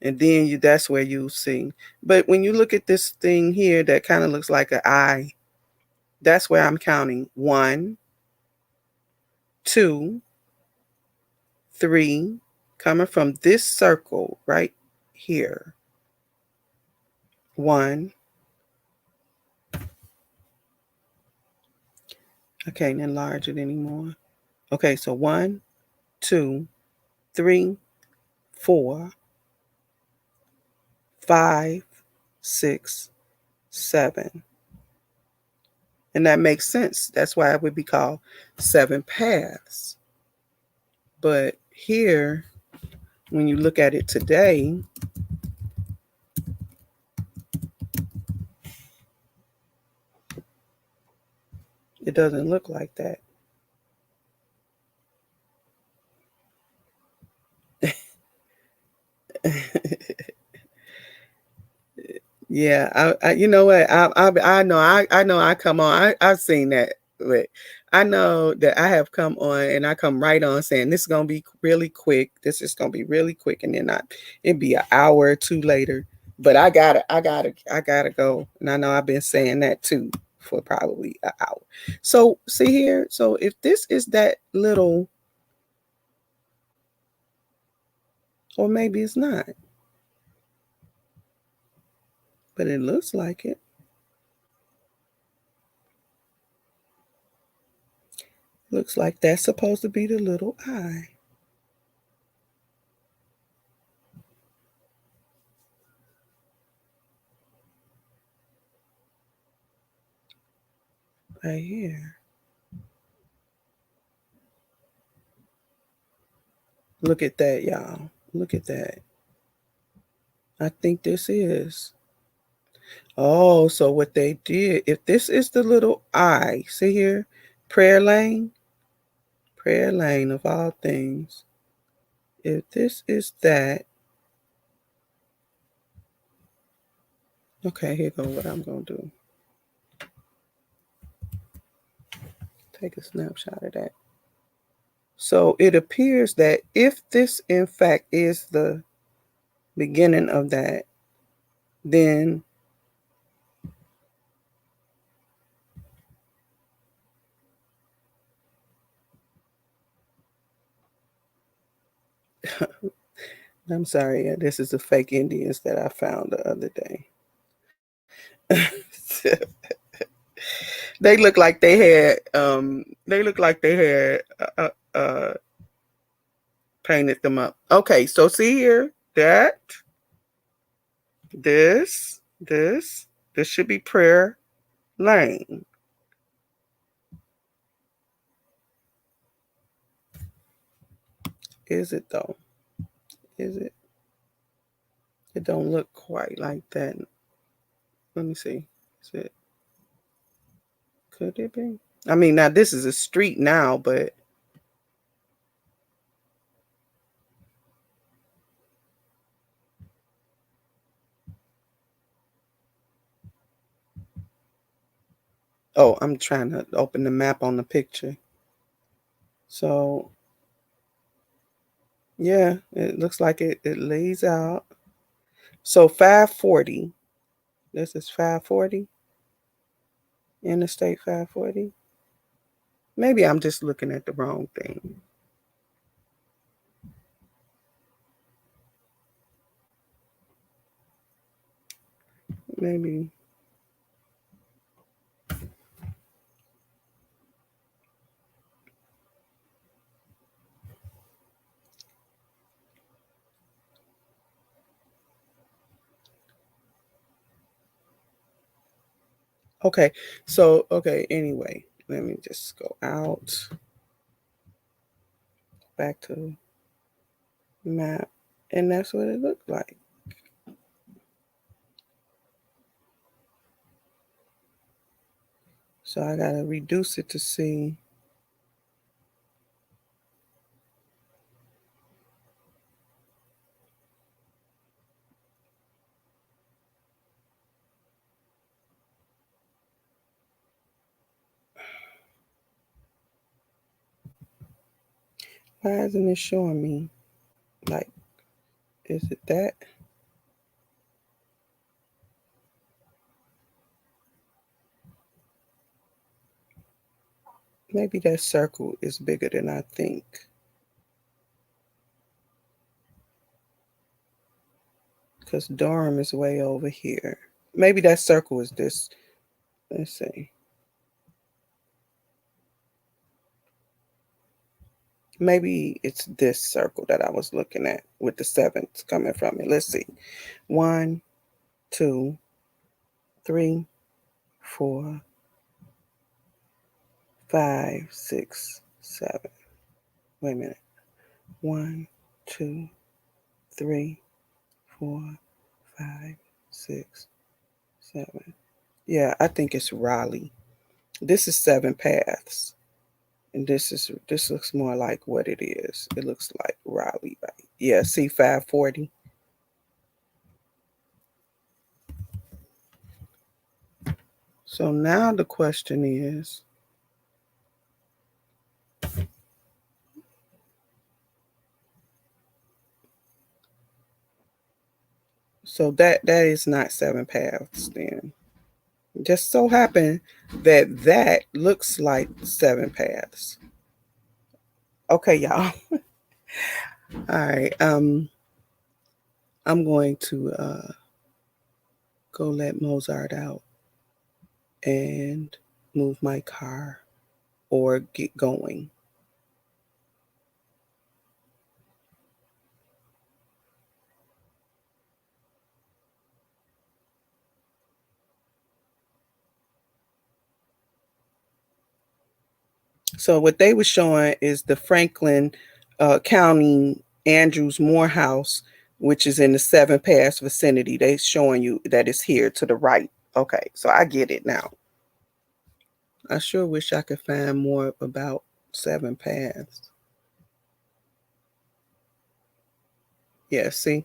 and then that's where you'll see. But when you look at this thing here that kind of looks like an eye, that's where I'm counting 1, 2, 3, coming from this circle right here. 1. I can't enlarge it anymore. Okay, so 1, 2, 3, 4, 5, 6, 7. And that makes sense. That's why it would be called 7 paths. But here, when you look at it today, it doesn't look like that. Yeah, you know what? I know, I know, I come on. I've seen that, but I know that I have come on, and I come right on saying this is gonna be really quick. This is gonna be really quick, and then it'd be an hour or two later. But I gotta go, and I know I've been saying that too for probably an hour. So see here. So if this is that little, or maybe it's not, but it looks like it. Looks like that's supposed to be the little eye. Right here. Look at that, y'all. Look at that. I think this is. Oh, so what they did, if this is the little I, see here, prayer lane of all things. If this is that, okay, here goes what I'm going to do. Take a snapshot of that. So it appears that if this, in fact, is the beginning of that, then I'm sorry, this is the fake Indians that I found the other day. They look like they had painted them up. Okay, so see here, this should be prayer lane. Is it though? Is it? It don't look quite like that. Let me see. Is it? Could it be? I mean, now this is a street now, but oh, I'm trying to open the map on the picture. So yeah, it looks like it lays out. So 540. This is 540. Interstate 540. Maybe I'm just looking at the wrong thing. Maybe. Okay. So, okay. Anyway, let me just go out. Back to map. And that's what it looked like. So I got to reduce it to see. Why isn't it showing me? Like, is it that? Maybe that circle is bigger than I think. Because Durham is way over here. Maybe that circle is this. Let's see. Maybe it's this circle that I was looking at with the sevens coming from it. Let's see. 1, 2, 3, 4, 5, 6, 7. Wait a minute. 1, 2, 3, 4, 5, 6, 7. Yeah, I think it's Raleigh. This is 7 paths. And this looks more like what it is. It looks like Raleigh, right? Yeah, see 540. So now the question is, so that is not 7 paths then. Just so happen that looks like 7 paths. Okay, y'all. All right. I'm going to go let Mozart out and move my car or get going. So what they were showing is the Franklin County Andrews Morehouse, which is in the 7 pass vicinity. They showing you that it's here to the right. Okay, so I get it now. I sure wish I could find more about 7 paths. Yeah, see,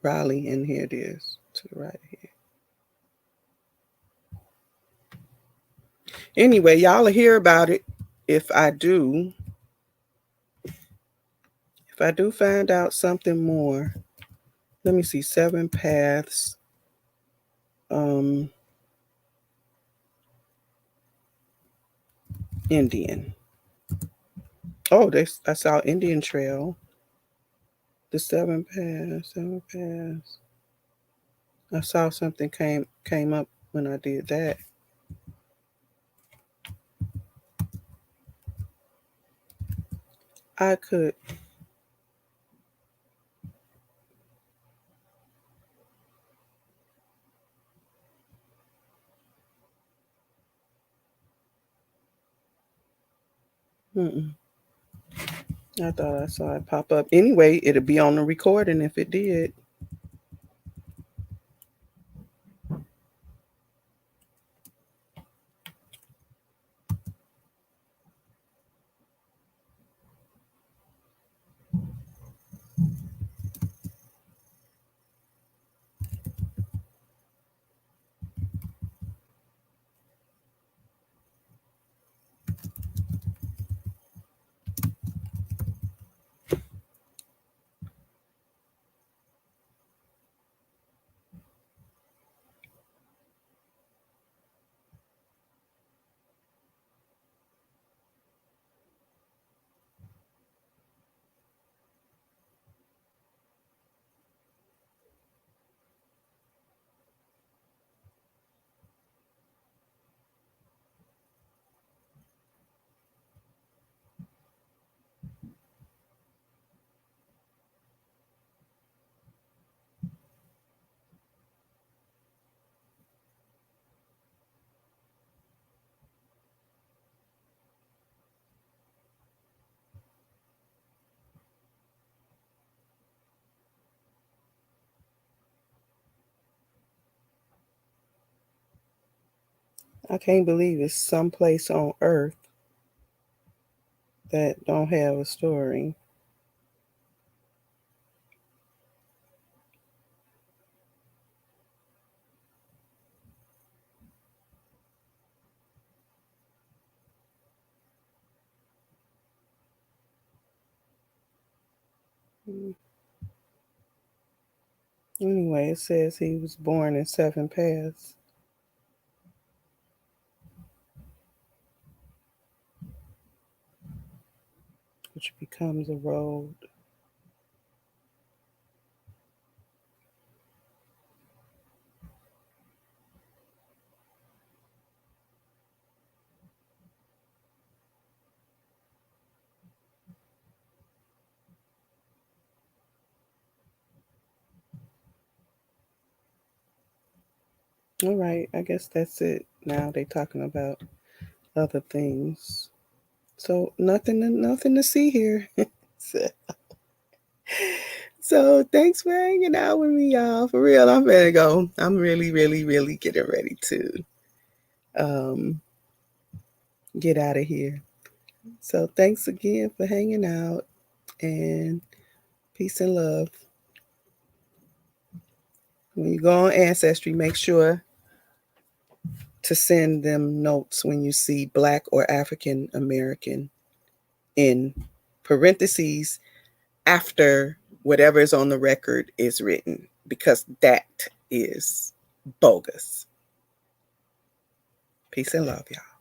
Raleigh, and here it is to the right here. Anyway, y'all will hear about it if I do. If I do find out something more. Let me see, 7 paths. Indian. Oh, I saw Indian Trail. The 7 paths, 7 paths. I saw something came up when I did that. I could. Mm-mm. I thought I saw it pop up. Anyway, it'll be on the recording if it did. I can't believe it's someplace on earth that don't have a story. Anyway, it says he was born in Seven Paths, which becomes a road. All right, I guess that's it. Now they talking about other things. So nothing to see here. So thanks for hanging out with me, y'all. For real, I'm ready to go. I'm really, really, really getting ready to um, get out of here. So thanks again for hanging out, and peace and love. When you go on Ancestry, make sure to send them notes when you see Black or African American in parentheses after whatever is on the record is written, because that is bogus. Peace and love, y'all.